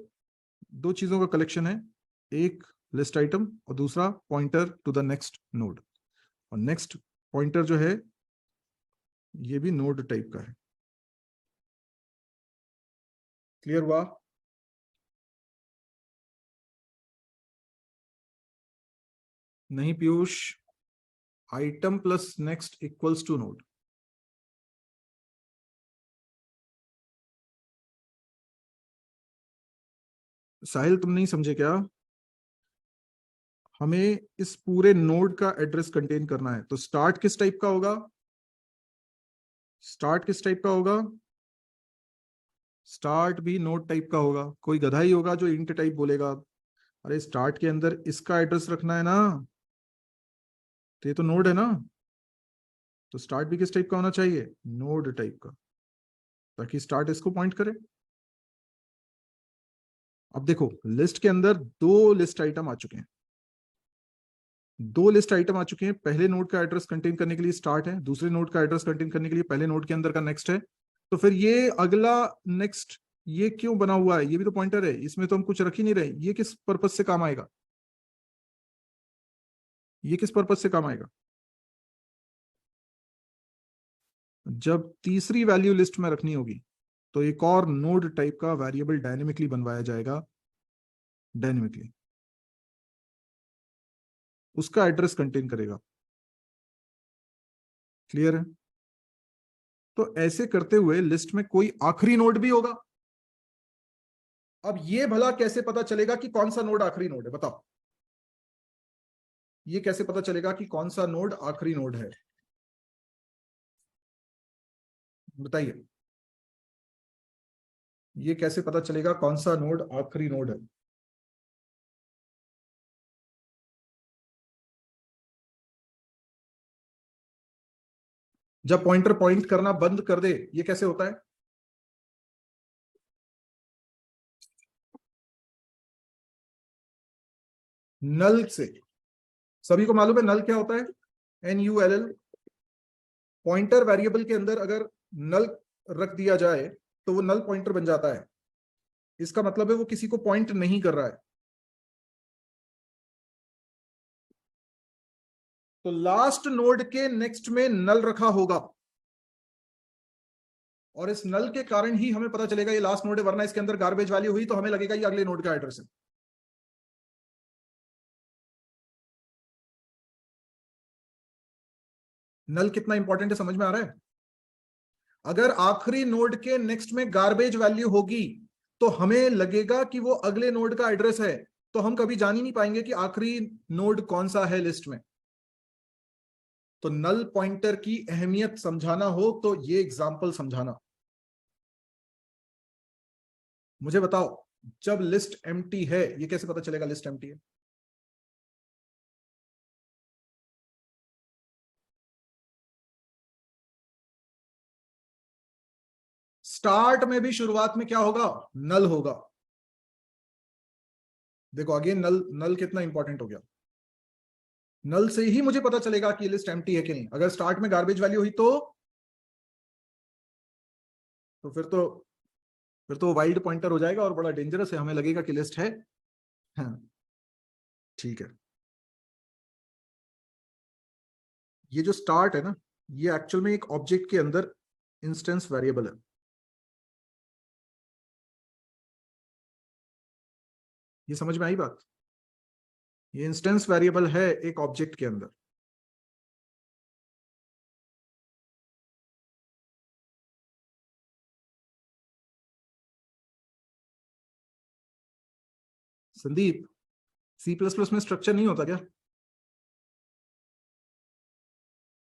दो चीजों का कलेक्शन है, एक लिस्ट आइटम और दूसरा pointer to the next node. और नेक्स्ट पॉइंटर जो है ये भी नोड टाइप का है। क्लियर हुआ? नहीं Piyush, item plus next equals to node. Sahil तुम नहीं समझे क्या? हमें इस पूरे नोड का एड्रेस कंटेन करना है, तो स्टार्ट किस टाइप का होगा? स्टार्ट किस टाइप का होगा? स्टार्ट भी नोड टाइप का होगा। कोई गधा ही होगा जो इंट टाइप बोलेगा। अरे स्टार्ट के अंदर इसका एड्रेस रखना है ना, तो ये तो नोड है ना। तो स्टार्ट भी किस टाइप का होना चाहिए? नोड टाइप का, ताकि स्टार्ट इसको पॉइंट करे। अब देखो लिस्ट के अंदर दो लिस्ट आइटम आ चुके हैं, दो लिस्ट आइटम आ चुके हैं। पहले नोड का एड्रेस कंटेन करने के लिए स्टार्ट है, दूसरे नोड का एड्रेस कंटेन करने के लिए पहले नोड के अंदर का नेक्स्ट है। तो फिर ये अगला नेक्स्ट ये क्यों बना हुआ है? ये भी तो पॉइंटर है, इसमें तो हम कुछ रख ही नहीं रहे। ये किस पर्पज से काम आएगा? ये किस पर्पज से काम आएगा? जब तीसरी वैल्यू लिस्ट में रखनी होगी तो एक और नोड टाइप का वेरिएबल डायनेमिकली बनवाया जाएगा, डायनेमिकली उसका एड्रेस कंटेन करेगा। क्लियर है? तो ऐसे करते हुए लिस्ट में कोई आखिरी नोड भी होगा। अब ये भला कैसे पता चलेगा कि कौन सा नोड आखिरी नोड है? बताओ, ये कैसे पता चलेगा कि कौन सा नोड आखिरी नोड है? बताइए, ये कैसे पता चलेगा कौन सा नोड आखिरी नोड है? जब पॉइंटर पॉइंट करना बंद कर दे, ये कैसे होता है? नल से। सभी को मालूम है नल क्या होता है? NULL। पॉइंटर वेरिएबल के अंदर अगर नल रख दिया जाए तो वो नल पॉइंटर बन जाता है। इसका मतलब है वो किसी को पॉइंट नहीं कर रहा है। तो लास्ट नोड के नेक्स्ट में नल रखा होगा, और इस नल के कारण ही हमें पता चलेगा ये लास्ट नोड है, वरना इसके अंदर गार्बेज वैल्यू हुई तो हमें लगेगा ये अगले नोड का एड्रेस है। नल कितना इंपॉर्टेंट है समझ में आ रहा है? अगर आखिरी नोड के नेक्स्ट में गार्बेज वैल्यू होगी तो हमें लगेगा कि वो अगले नोड का एड्रेस है, तो हम कभी जान ही नहीं पाएंगे कि आखिरी नोड कौन सा है लिस्ट में। तो नल पॉइंटर की अहमियत समझाना हो तो ये एग्जाम्पल समझाना। मुझे बताओ, जब लिस्ट एम्प्टी है, ये कैसे पता चलेगा लिस्ट एम्प्टी है? स्टार्ट में भी शुरुआत में क्या होगा? नल होगा। देखो अगेन नल, नल कितना इंपॉर्टेंट हो गया। नल से ही मुझे पता चलेगा कि लिस्ट एम्प्टी है कि नहीं। अगर स्टार्ट में गार्बेज वैल्यू हुई तो फिर तो वाइल्ड पॉइंटर हो जाएगा और बड़ा डेंजरस है, हमें लगेगा कि लिस्ट है। हाँ ठीक है। ये जो स्टार्ट है ना, ये एक्चुअल में एक ऑब्जेक्ट के अंदर इंस्टेंस वेरिएबल है। ये समझ में आई बात? ये इंस्टेंस वेरिएबल है एक ऑब्जेक्ट के अंदर। संदीप, सी प्लस प्लस में स्ट्रक्चर नहीं होता क्या?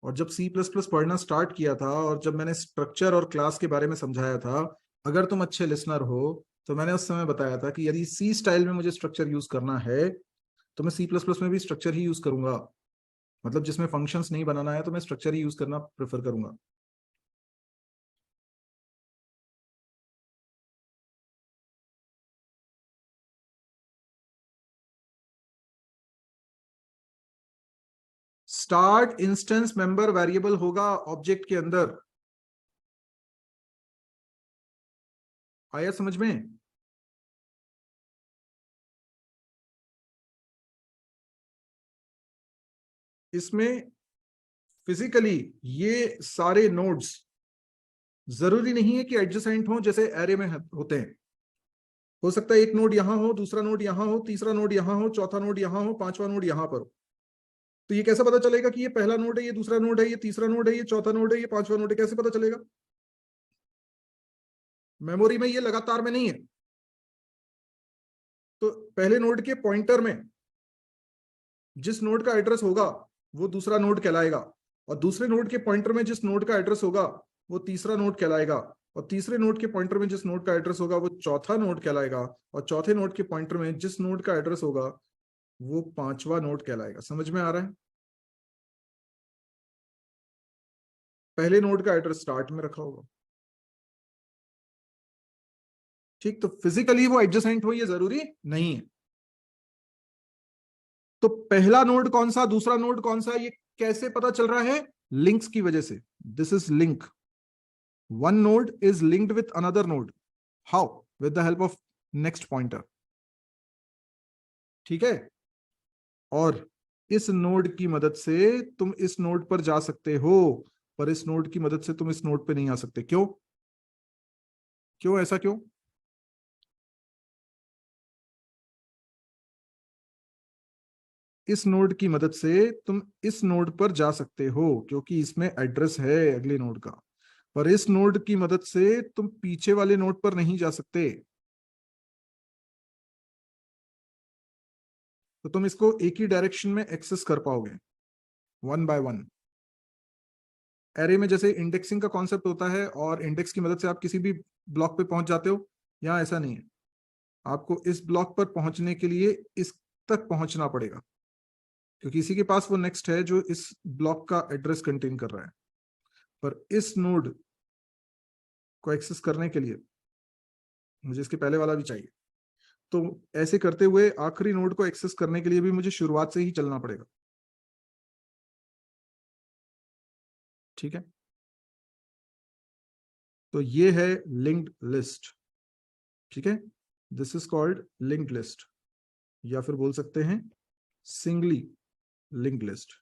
और जब सी प्लस प्लस पढ़ना स्टार्ट किया था और जब मैंने स्ट्रक्चर और क्लास के बारे में समझाया था, अगर तुम अच्छे लिसनर हो तो मैंने उस समय बताया था कि यदि सी स्टाइल में मुझे स्ट्रक्चर यूज करना है तो मैं सी प्लस प्लस में भी स्ट्रक्चर ही यूज करूंगा। मतलब जिसमें फंक्शंस नहीं बनाना है तो मैं स्ट्रक्चर ही यूज करना प्रेफर करूंगा। स्टार्ट इंस्टेंस मेंबर वेरिएबल होगा ऑब्जेक्ट के अंदर। आया समझ में? इसमें फिजिकली ये सारे नोड्स जरूरी नहीं है कि एडजेसेंट हो जैसे एरे में होते हैं। हो सकता है एक नोड यहां हो, दूसरा नोड यहां हो, तीसरा नोड यहां हो, चौथा नोड यहां हो, पांचवा नोड यहां पर हो। तो ये कैसे पता चलेगा कि ये पहला नोड है, ये दूसरा नोड है, ये तीसरा नोड है, ये चौथा नोड है, ये पांचवा नोड है? कैसे पता चलेगा? मेमोरी में ये लगातार में नहीं है। तो पहले नोड के पॉइंटर में जिस नोड का एड्रेस होगा वो दूसरा नोड कहलाएगा, और दूसरे नोड के पॉइंटर में जिस नोड का एड्रेस होगा वो तीसरा नोड कहलाएगा, और तीसरे नोड के पॉइंटर में जिस नोड का एड्रेस होगा वो चौथा नोड कहलाएगा, और चौथे नोड के पॉइंटर में जिस नोड का एड्रेस होगा वो पांचवा नोड कहलाएगा। समझ में आ रहा है? पहले नोड का एड्रेस स्टार्ट में रखा होगा। ठीक, तो फिजिकली वो एडजेसेंट हो ये जरूरी नहीं है। तो पहला नोड कौन सा, दूसरा नोड कौन सा, ये कैसे पता चल रहा है? लिंक्स की वजह से। This is link. One node is linked with another node. How? With the help of next pointer. ठीक है। और इस नोड की मदद से तुम इस नोड पर जा सकते हो, पर इस नोड की मदद से तुम इस नोड पे नहीं आ सकते। क्यों? क्यों, ऐसा क्यों? इस नोड की मदद से तुम इस नोड पर जा सकते हो क्योंकि इसमें एड्रेस है अगले नोड का, पर इस नोड की मदद से तुम पीछे वाले नोड पर नहीं जा सकते। तो तुम इसको एक ही डायरेक्शन में एक्सेस कर पाओगे, वन बाय वन। एरे में जैसे इंडेक्सिंग का कॉन्सेप्ट होता है और इंडेक्स की मदद से आप किसी भी ब्लॉक पे पहुंच जाते हो, यहाँ ऐसा नहीं है। आपको इस ब्लॉक पर पहुंचने के लिए इस तक पहुंचना पड़ेगा, क्योंकि इसी के पास वो नेक्स्ट है जो इस ब्लॉक का एड्रेस कंटेन कर रहा है। पर इस नोड को एक्सेस करने के लिए मुझे इसके पहले वाला भी चाहिए। तो ऐसे करते हुए आखिरी नोड को एक्सेस करने के लिए भी मुझे शुरुआत से ही चलना पड़ेगा। ठीक है। तो ये है लिंक्ड लिस्ट। ठीक है। This is called linked list, या फिर बोल सकते हैं सिंगली लिंक्ड लिस्ट।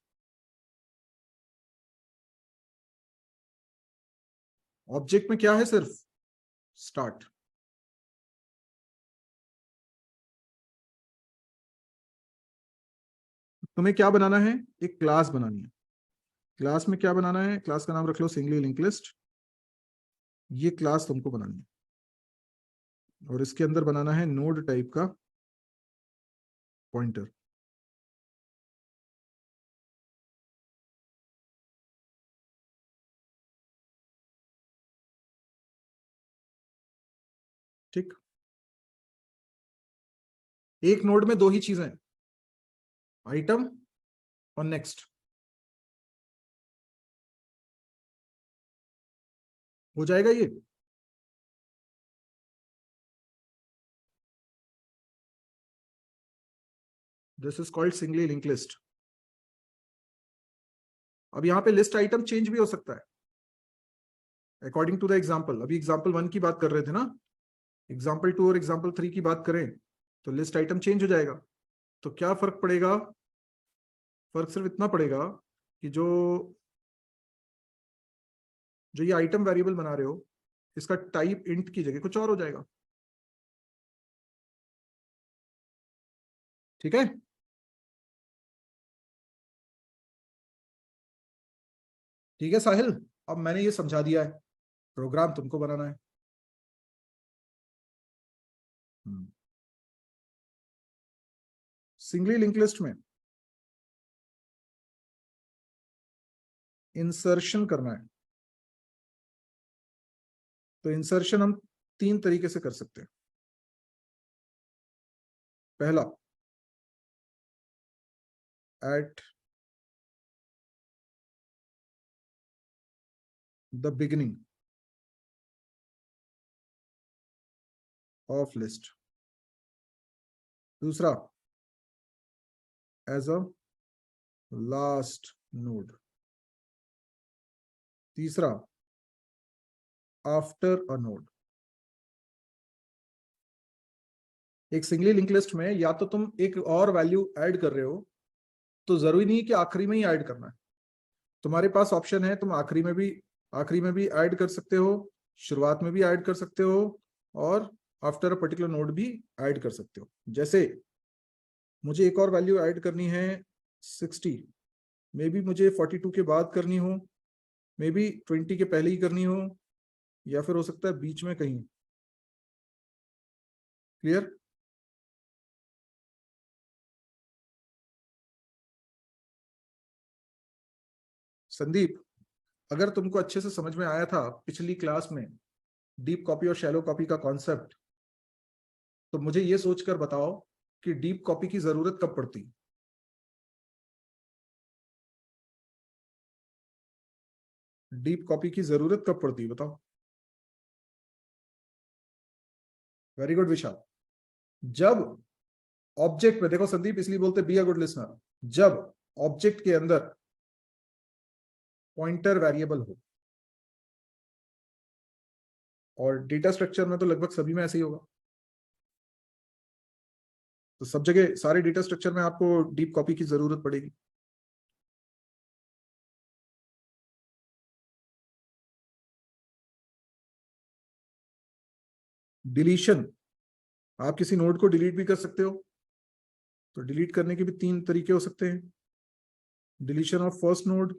ऑब्जेक्ट में क्या है? सिर्फ स्टार्ट। तुम्हें क्या बनाना है? एक क्लास बनानी है। क्लास में क्या बनाना है? क्लास का नाम रख लो सिंगली लिंक लिस्ट। ये क्लास तुमको बनानी है और इसके अंदर बनाना है नोड टाइप का पॉइंटर। ठीक। एक नोड में दो ही चीजें, आइटम और नेक्स्ट। हो जाएगा ये? This is called singly link list. अब यहाँ पे लिस्ट आइटम चेंज भी हो सकता है अकॉर्डिंग टू द एग्जाम्पल। अभी एग्जाम्पल 1 की बात कर रहे थे ना, एग्जाम्पल 2 और एग्जाम्पल 3 की बात करें तो लिस्ट आइटम चेंज हो जाएगा। तो क्या फर्क पड़ेगा? फर्क सिर्फ इतना पड़ेगा कि जो जो ये आइटम वेरिएबल बना रहे हो, इसका टाइप इंट की जगह कुछ और हो जाएगा। ठीक है? ठीक है साहिल, अब मैंने ये समझा दिया है, प्रोग्राम तुमको बनाना है। सिंगली लिंक लिस्ट में इंसर्शन करना है। तो इंसर्शन हम 3 तरीके से कर सकते हैं। पहला, at the beginning of list. दूसरा, एज अ लास्ट नोड। तीसरा, आफ्टर अ नोड। एक सिंगली लिंक लिस्ट में या तो तुम एक और वैल्यू ऐड कर रहे हो, तो जरूरी नहीं कि आखिरी में ही ऐड करना है। तुम्हारे पास ऑप्शन है, तुम आखिरी में भी ऐड कर सकते हो, शुरुआत में भी ऐड कर सकते हो, और आफ्टर अ पर्टिकुलर नोड भी ऐड कर सकते हो। जैसे मुझे एक और वैल्यू ऐड करनी है 60, मे बी मुझे 42 के बाद करनी हो, मे बी 20 के पहले ही करनी हो, या फिर हो सकता है बीच में कहीं। क्लियर? संदीप, अगर तुमको अच्छे से समझ में आया था पिछली क्लास में डीप कॉपी और शैलो कॉपी का कॉन्सेप्ट, तो मुझे ये सोचकर बताओ कि डीप कॉपी की जरूरत कब पड़ती? डीप कॉपी की जरूरत कब पड़ती बताओ। वेरी गुड विशाल। जब ऑब्जेक्ट में, देखो संदीप इसलिए बोलते बी अ गुड लिसनर, जब ऑब्जेक्ट के अंदर पॉइंटर वेरिएबल हो। और डेटा स्ट्रक्चर में तो लगभग सभी में ऐसे ही होगा। तो सब जगह सारे डेटा स्ट्रक्चर में आपको डीप कॉपी की जरूरत पड़ेगी। डिलीशन, आप किसी नोड को डिलीट भी कर सकते हो। तो डिलीट करने के भी 3 तरीके हो सकते हैं। Deletion of first node,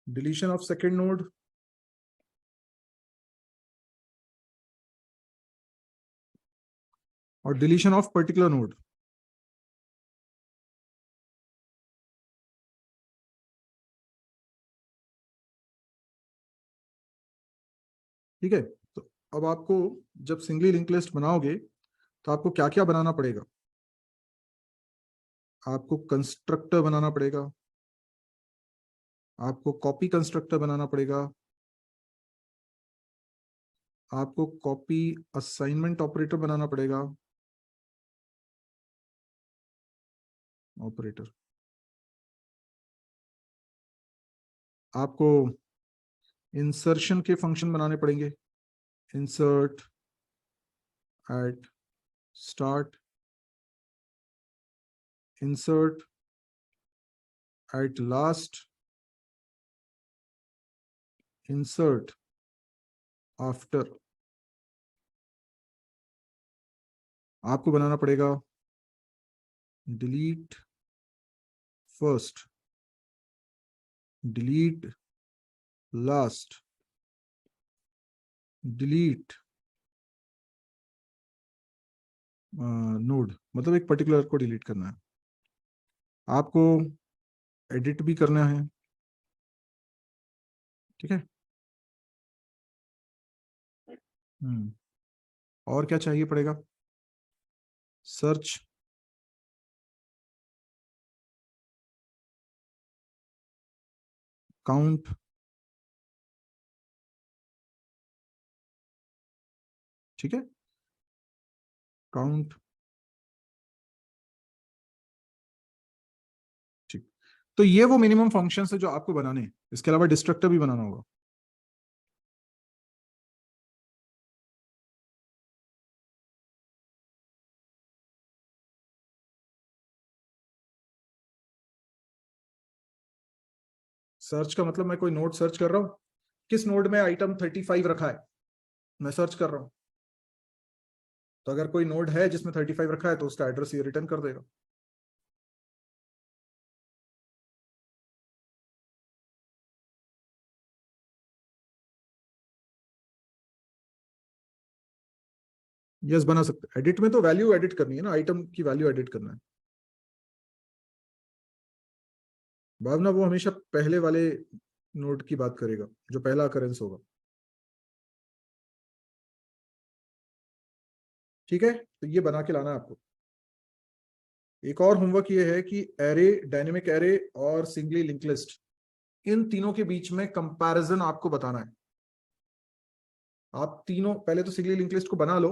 deletion of second node, और डिलीशन ऑफ पर्टिकुलर नोड। ठीक है? तो अब आपको जब सिंगली लिंक लिस्ट बनाओगे तो आपको क्या क्या बनाना पड़ेगा? आपको कंस्ट्रक्टर बनाना पड़ेगा, आपको कॉपी कंस्ट्रक्टर बनाना पड़ेगा, आपको कॉपी असाइनमेंट ऑपरेटर बनाना पड़ेगा, ऑपरेटर। आपको इंसर्शन के फंक्शन बनाने पड़ेंगे, insert, at, start, insert, at last, insert after, आपको बनाना पड़ेगा delete first, delete last, delete node, मतलब एक पर्टिकुलर को डिलीट करना है आपको, एडिट भी करना है, ठीक है। और क्या चाहिए पड़ेगा, सर्च, काउंट, ठीक है, काउंट, ठीक। तो ये वो मिनिमम फंक्शन है जो आपको बनाने हैं, इसके अलावा डिस्ट्रक्टर भी बनाना होगा। सर्च का मतलब मैं कोई नोड सर्च कर रहा हूं, किस नोड में आइटम 35 रखा है, मैं सर्च कर रहा हूं। तो अगर कोई नोड है जिसमें 35 रखा है तो उसका एड्रेस ये रिटर्न कर देगा। यस, बना सकते, एडिट में तो वैल्यू एडिट करनी है ना, आइटम की वैल्यू एडिट करना है। भावना वो हमेशा पहले वाले नोड की बात करेगा, जो पहला अकरेंस होगा, ठीक है। तो ये बना के लाना है आपको। एक और होमवर्क ये है कि एरे, डायनेमिक एरे और सिंगली लिंक लिस्ट, इन तीनों के बीच में कंपैरिजन आपको बताना है। आप तीनों पहले तो सिंगली लिंक लिस्ट को बना लो,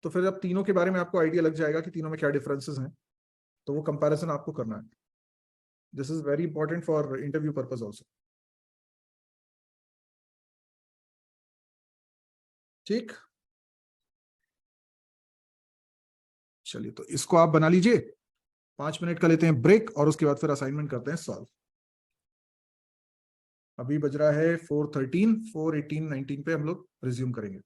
तो फिर अब तीनों के बारे में आपको आइडिया लग जाएगा कि तीनों में क्या डिफरेंसेस हैं, तो वो कंपैरिजन आपको करना है। This is very important for interview purpose also, ठीक। चलिए, तो इसको आप बना लीजिए, 5 मिनट का लेते हैं ब्रेक और उसके बाद फिर असाइनमेंट करते हैं सॉल्व। अभी बज रहा है 4:13, 4:18, 19 पे हम लोग रिज्यूम करेंगे।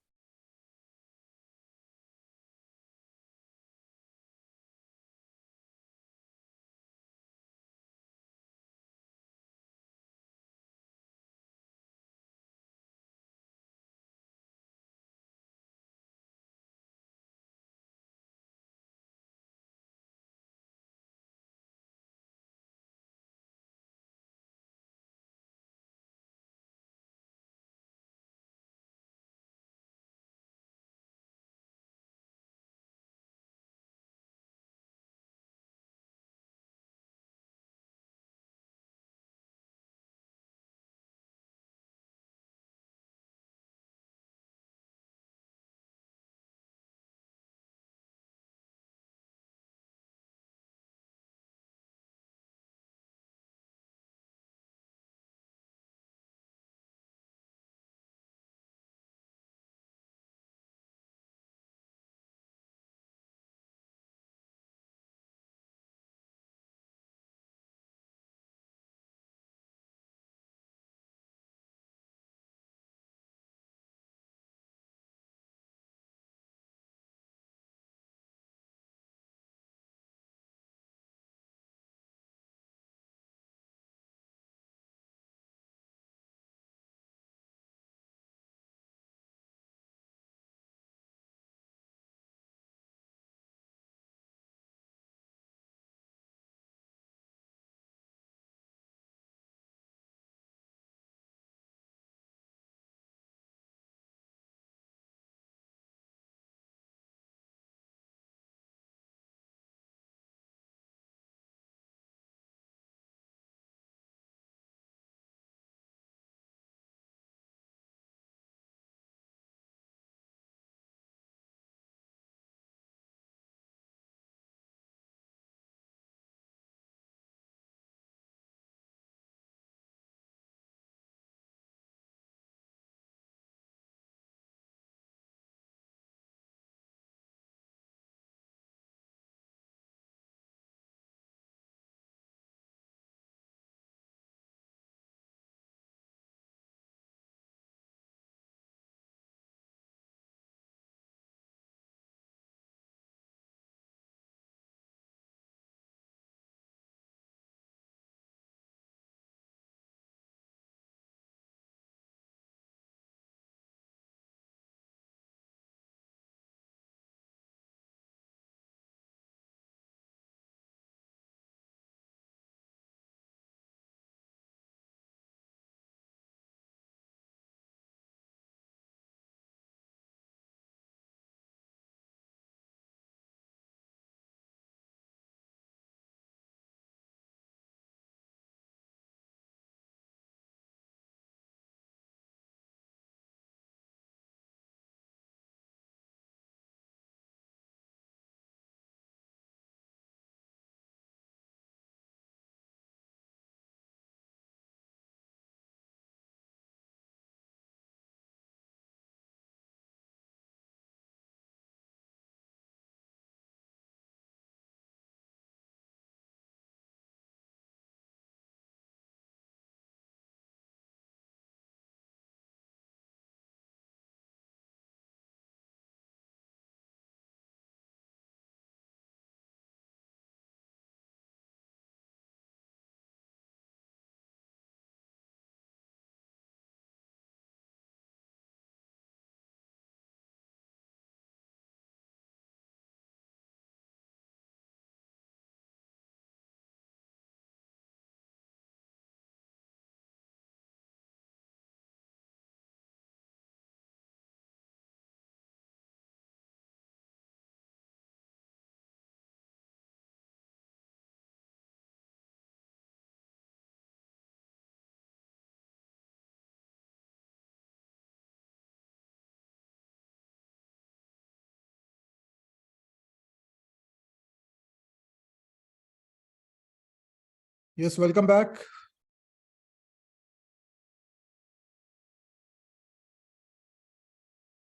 Yes, welcome back.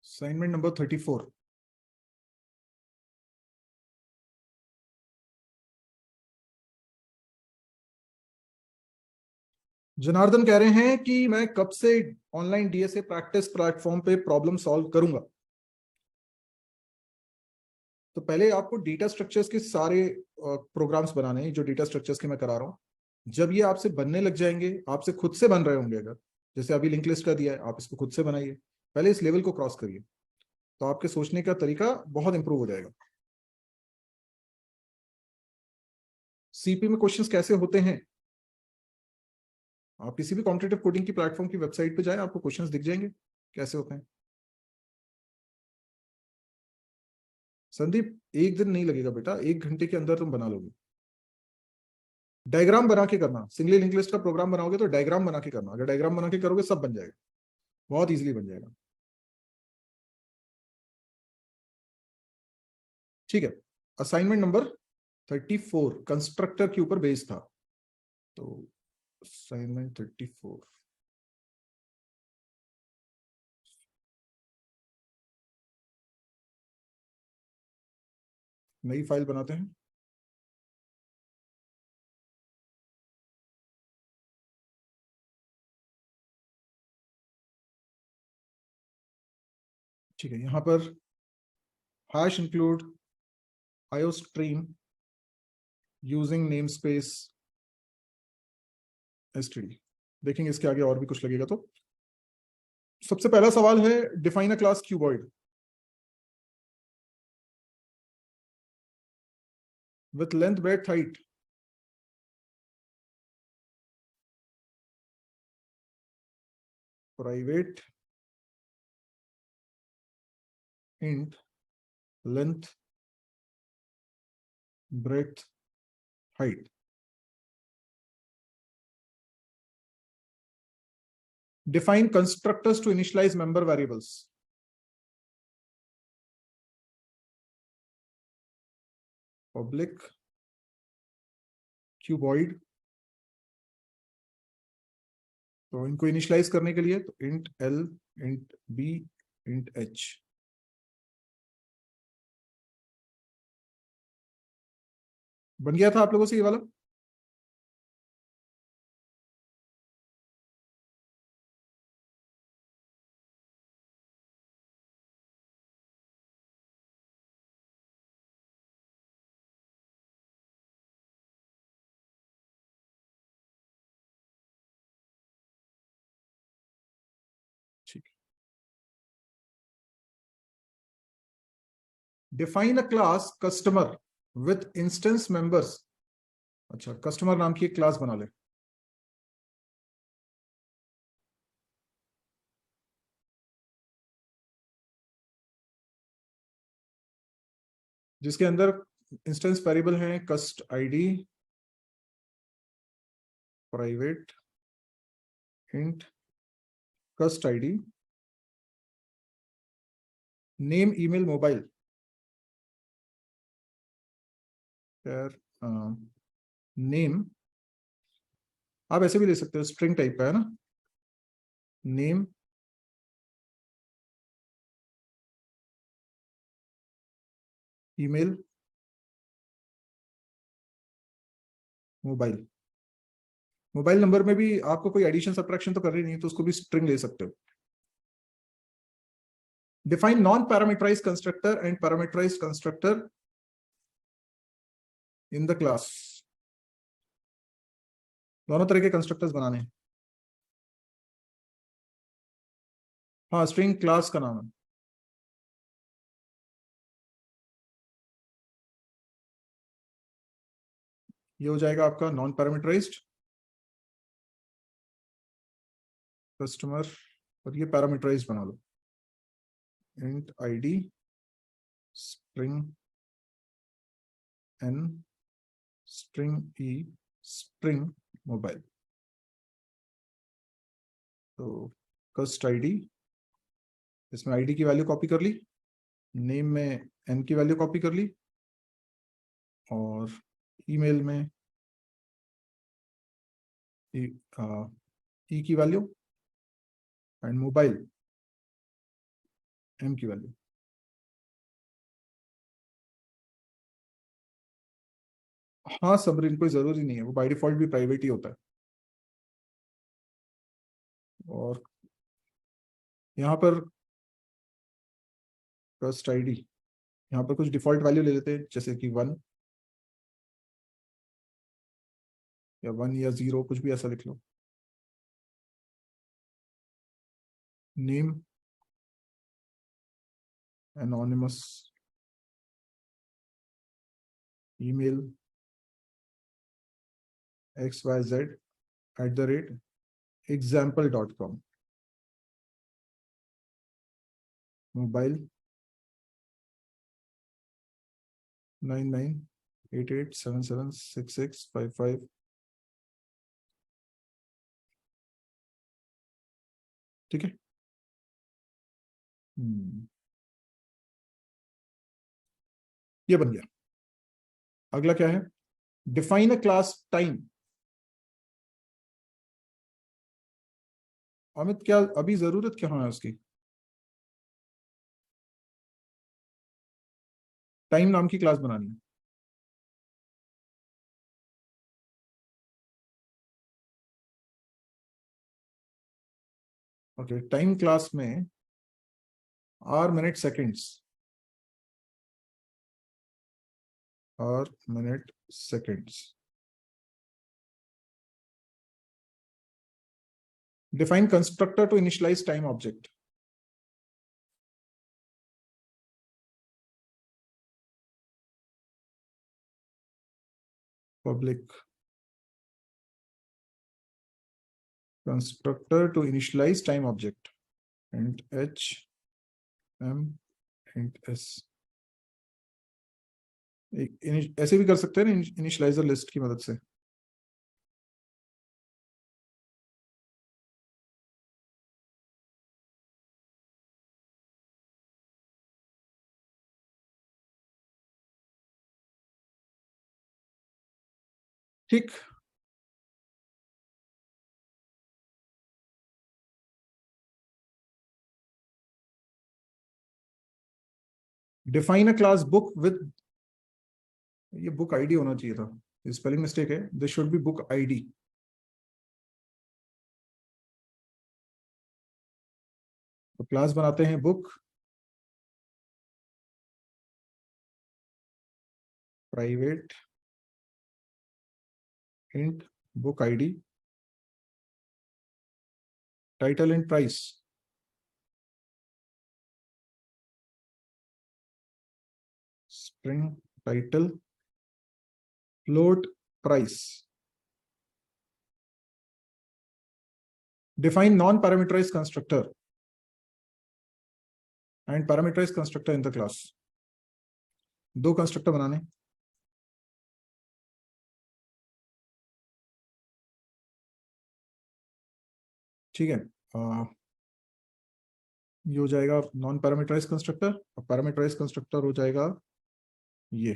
Assignment number 34. Janardan कह रहे हैं कि मैं कब से ऑनलाइन डीएसए प्रैक्टिस प्लेटफॉर्म पे प्रॉब्लम सॉल्व करूंगा। तो पहले आपको डेटा स्ट्रक्चर्स के सारे प्रोग्राम्स बनाने हैं, जो डेटा स्ट्रक्चर्स के मैं करा रहा हूँ। जब ये आपसे बनने लग जाएंगे, आपसे खुद से बन रहे होंगे, अगर जैसे अभी लिंक लिस्ट का दिया है, आप इसको खुद से बनाइए। पहले इस लेवल को क्रॉस करिए, तो आपके सोचने का तरीका बहुत इंप्रूव हो जाएगा। सीपी में क्वेश्चंस कैसे होते हैं, आप किसी भी कॉम्पिटिटिव कोडिंग की प्लेटफॉर्म की वेबसाइट पे जाएं, आपको क्वेश्चंस दिख जाएंगे कैसे होते हैं। संदीप, एक दिन नहीं लगेगा बेटा, 1 घंटे के अंदर तुम बना लोगे। डायग्राम बना के करना, सिंगली लिंक लिस्ट का प्रोग्राम बनाओगे तो डायग्राम बना के करना। अगर डायग्राम बना के करोगे सब बन जाएगा, बहुत इजीली बन जाएगा। ठीक है, असाइनमेंट नंबर 34 कंस्ट्रक्टर के ऊपर बेस्ड था। तो असाइनमेंट 34 नई फाइल बनाते हैं। ठीक है, यहां पर hash include iostream using namespace std। देखेंगे इसके आगे और भी कुछ लगेगा। तो सबसे पहला सवाल है, define a class cuboid with length, breadth, height। Private int length, breadth, height। Define constructors to initialize member variables। Public cuboid, तो इनको इनिशियलाइज करने के लिए तो int l, int b, int h। बन गया था आप लोगों से ये वाला? ठीक। Define a class customer with instance members. अच्छा, कस्टमर नाम की एक क्लास बना ले, जिसके अंदर इंस्टेंस वेरिएबल है कस्ट आईडी, प्राइवेट इंट कस्ट आईडी, नेम, ईमेल, मोबाइल। यार नेम आप ऐसे भी ले सकते हो, स्ट्रिंग टाइप का है ना। Name, email, mobile. Mobile number में भी आपको कोई एडिशन सब्ट्रैक्शन तो कर रही नहीं, तो उसको भी स्ट्रिंग ले सकते हो। Define non parameterized constructor and parameterized constructor in the class. दोनों तरह के कंस्ट्रक्टर्स बनाने हैं। हाँ, स्ट्रिंग क्लास का नाम है। ये हो जाएगा आपका नॉन पैरामीटराइज्ड कस्टमर, और ये पैरामीटराइज्ड बना लो, int ID, string n, string e, string mobile. तो कस्ट आईडी, इसमें आईडी की वैल्यू कॉपी कर ली, नेम में एन की वैल्यू कॉपी कर ली, और ईमेल में ई की वैल्यू एंड मोबाइल एम की वैल्यू। हाँ सबरिन कोई जरूरी नहीं है, वो बाय डिफॉल्ट भी प्राइवेट ही होता है। और यहाँ पर ट्रस्ट आईडी, यहाँ पर कुछ डिफॉल्ट वैल्यू ले लेते हैं, जैसे कि 1 या 1 या 0, कुछ भी ऐसा लिख लो। Name anonymous, email xyz@example.com, mobile 9988776655। ठीक है। ये बन गया। अगला क्या है? Define a class time. Amit क्या अभी जरूरत क्या है उसकी? टाइम नाम की क्लास बनानी है। ओके, टाइम क्लास में hour minute seconds, hour minute seconds. Define constructor to initialize time object. Public constructor to initialize time object and h m and s। ऐसे भी कर सकते हैं ना इनिशियलाइजर लिस्ट की मदद से। ठीक। Define a class book with, ये बुक आईडी होना चाहिए था, स्पेलिंग मिस्टेक है, this should be book ID. तो क्लास बनाते हैं book, private int book ID, title and price, string title float price. Define non parameterize constructor and parameterize constructor in the class. दो कंस्ट्रक्टर बनाने। ठीक है। ये हो जाएगा नॉन पैरामीटराइज कंस्ट्रक्टर, और पैरामीटराइज कंस्ट्रक्टर हो जाएगा ये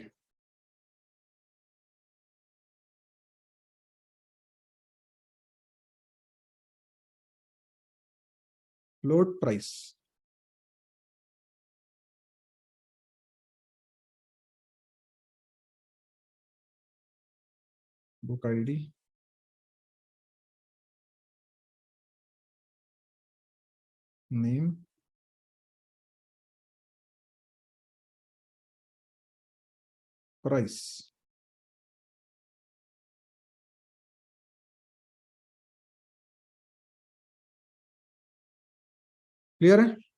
float price. Book ID, name, price. Clear है?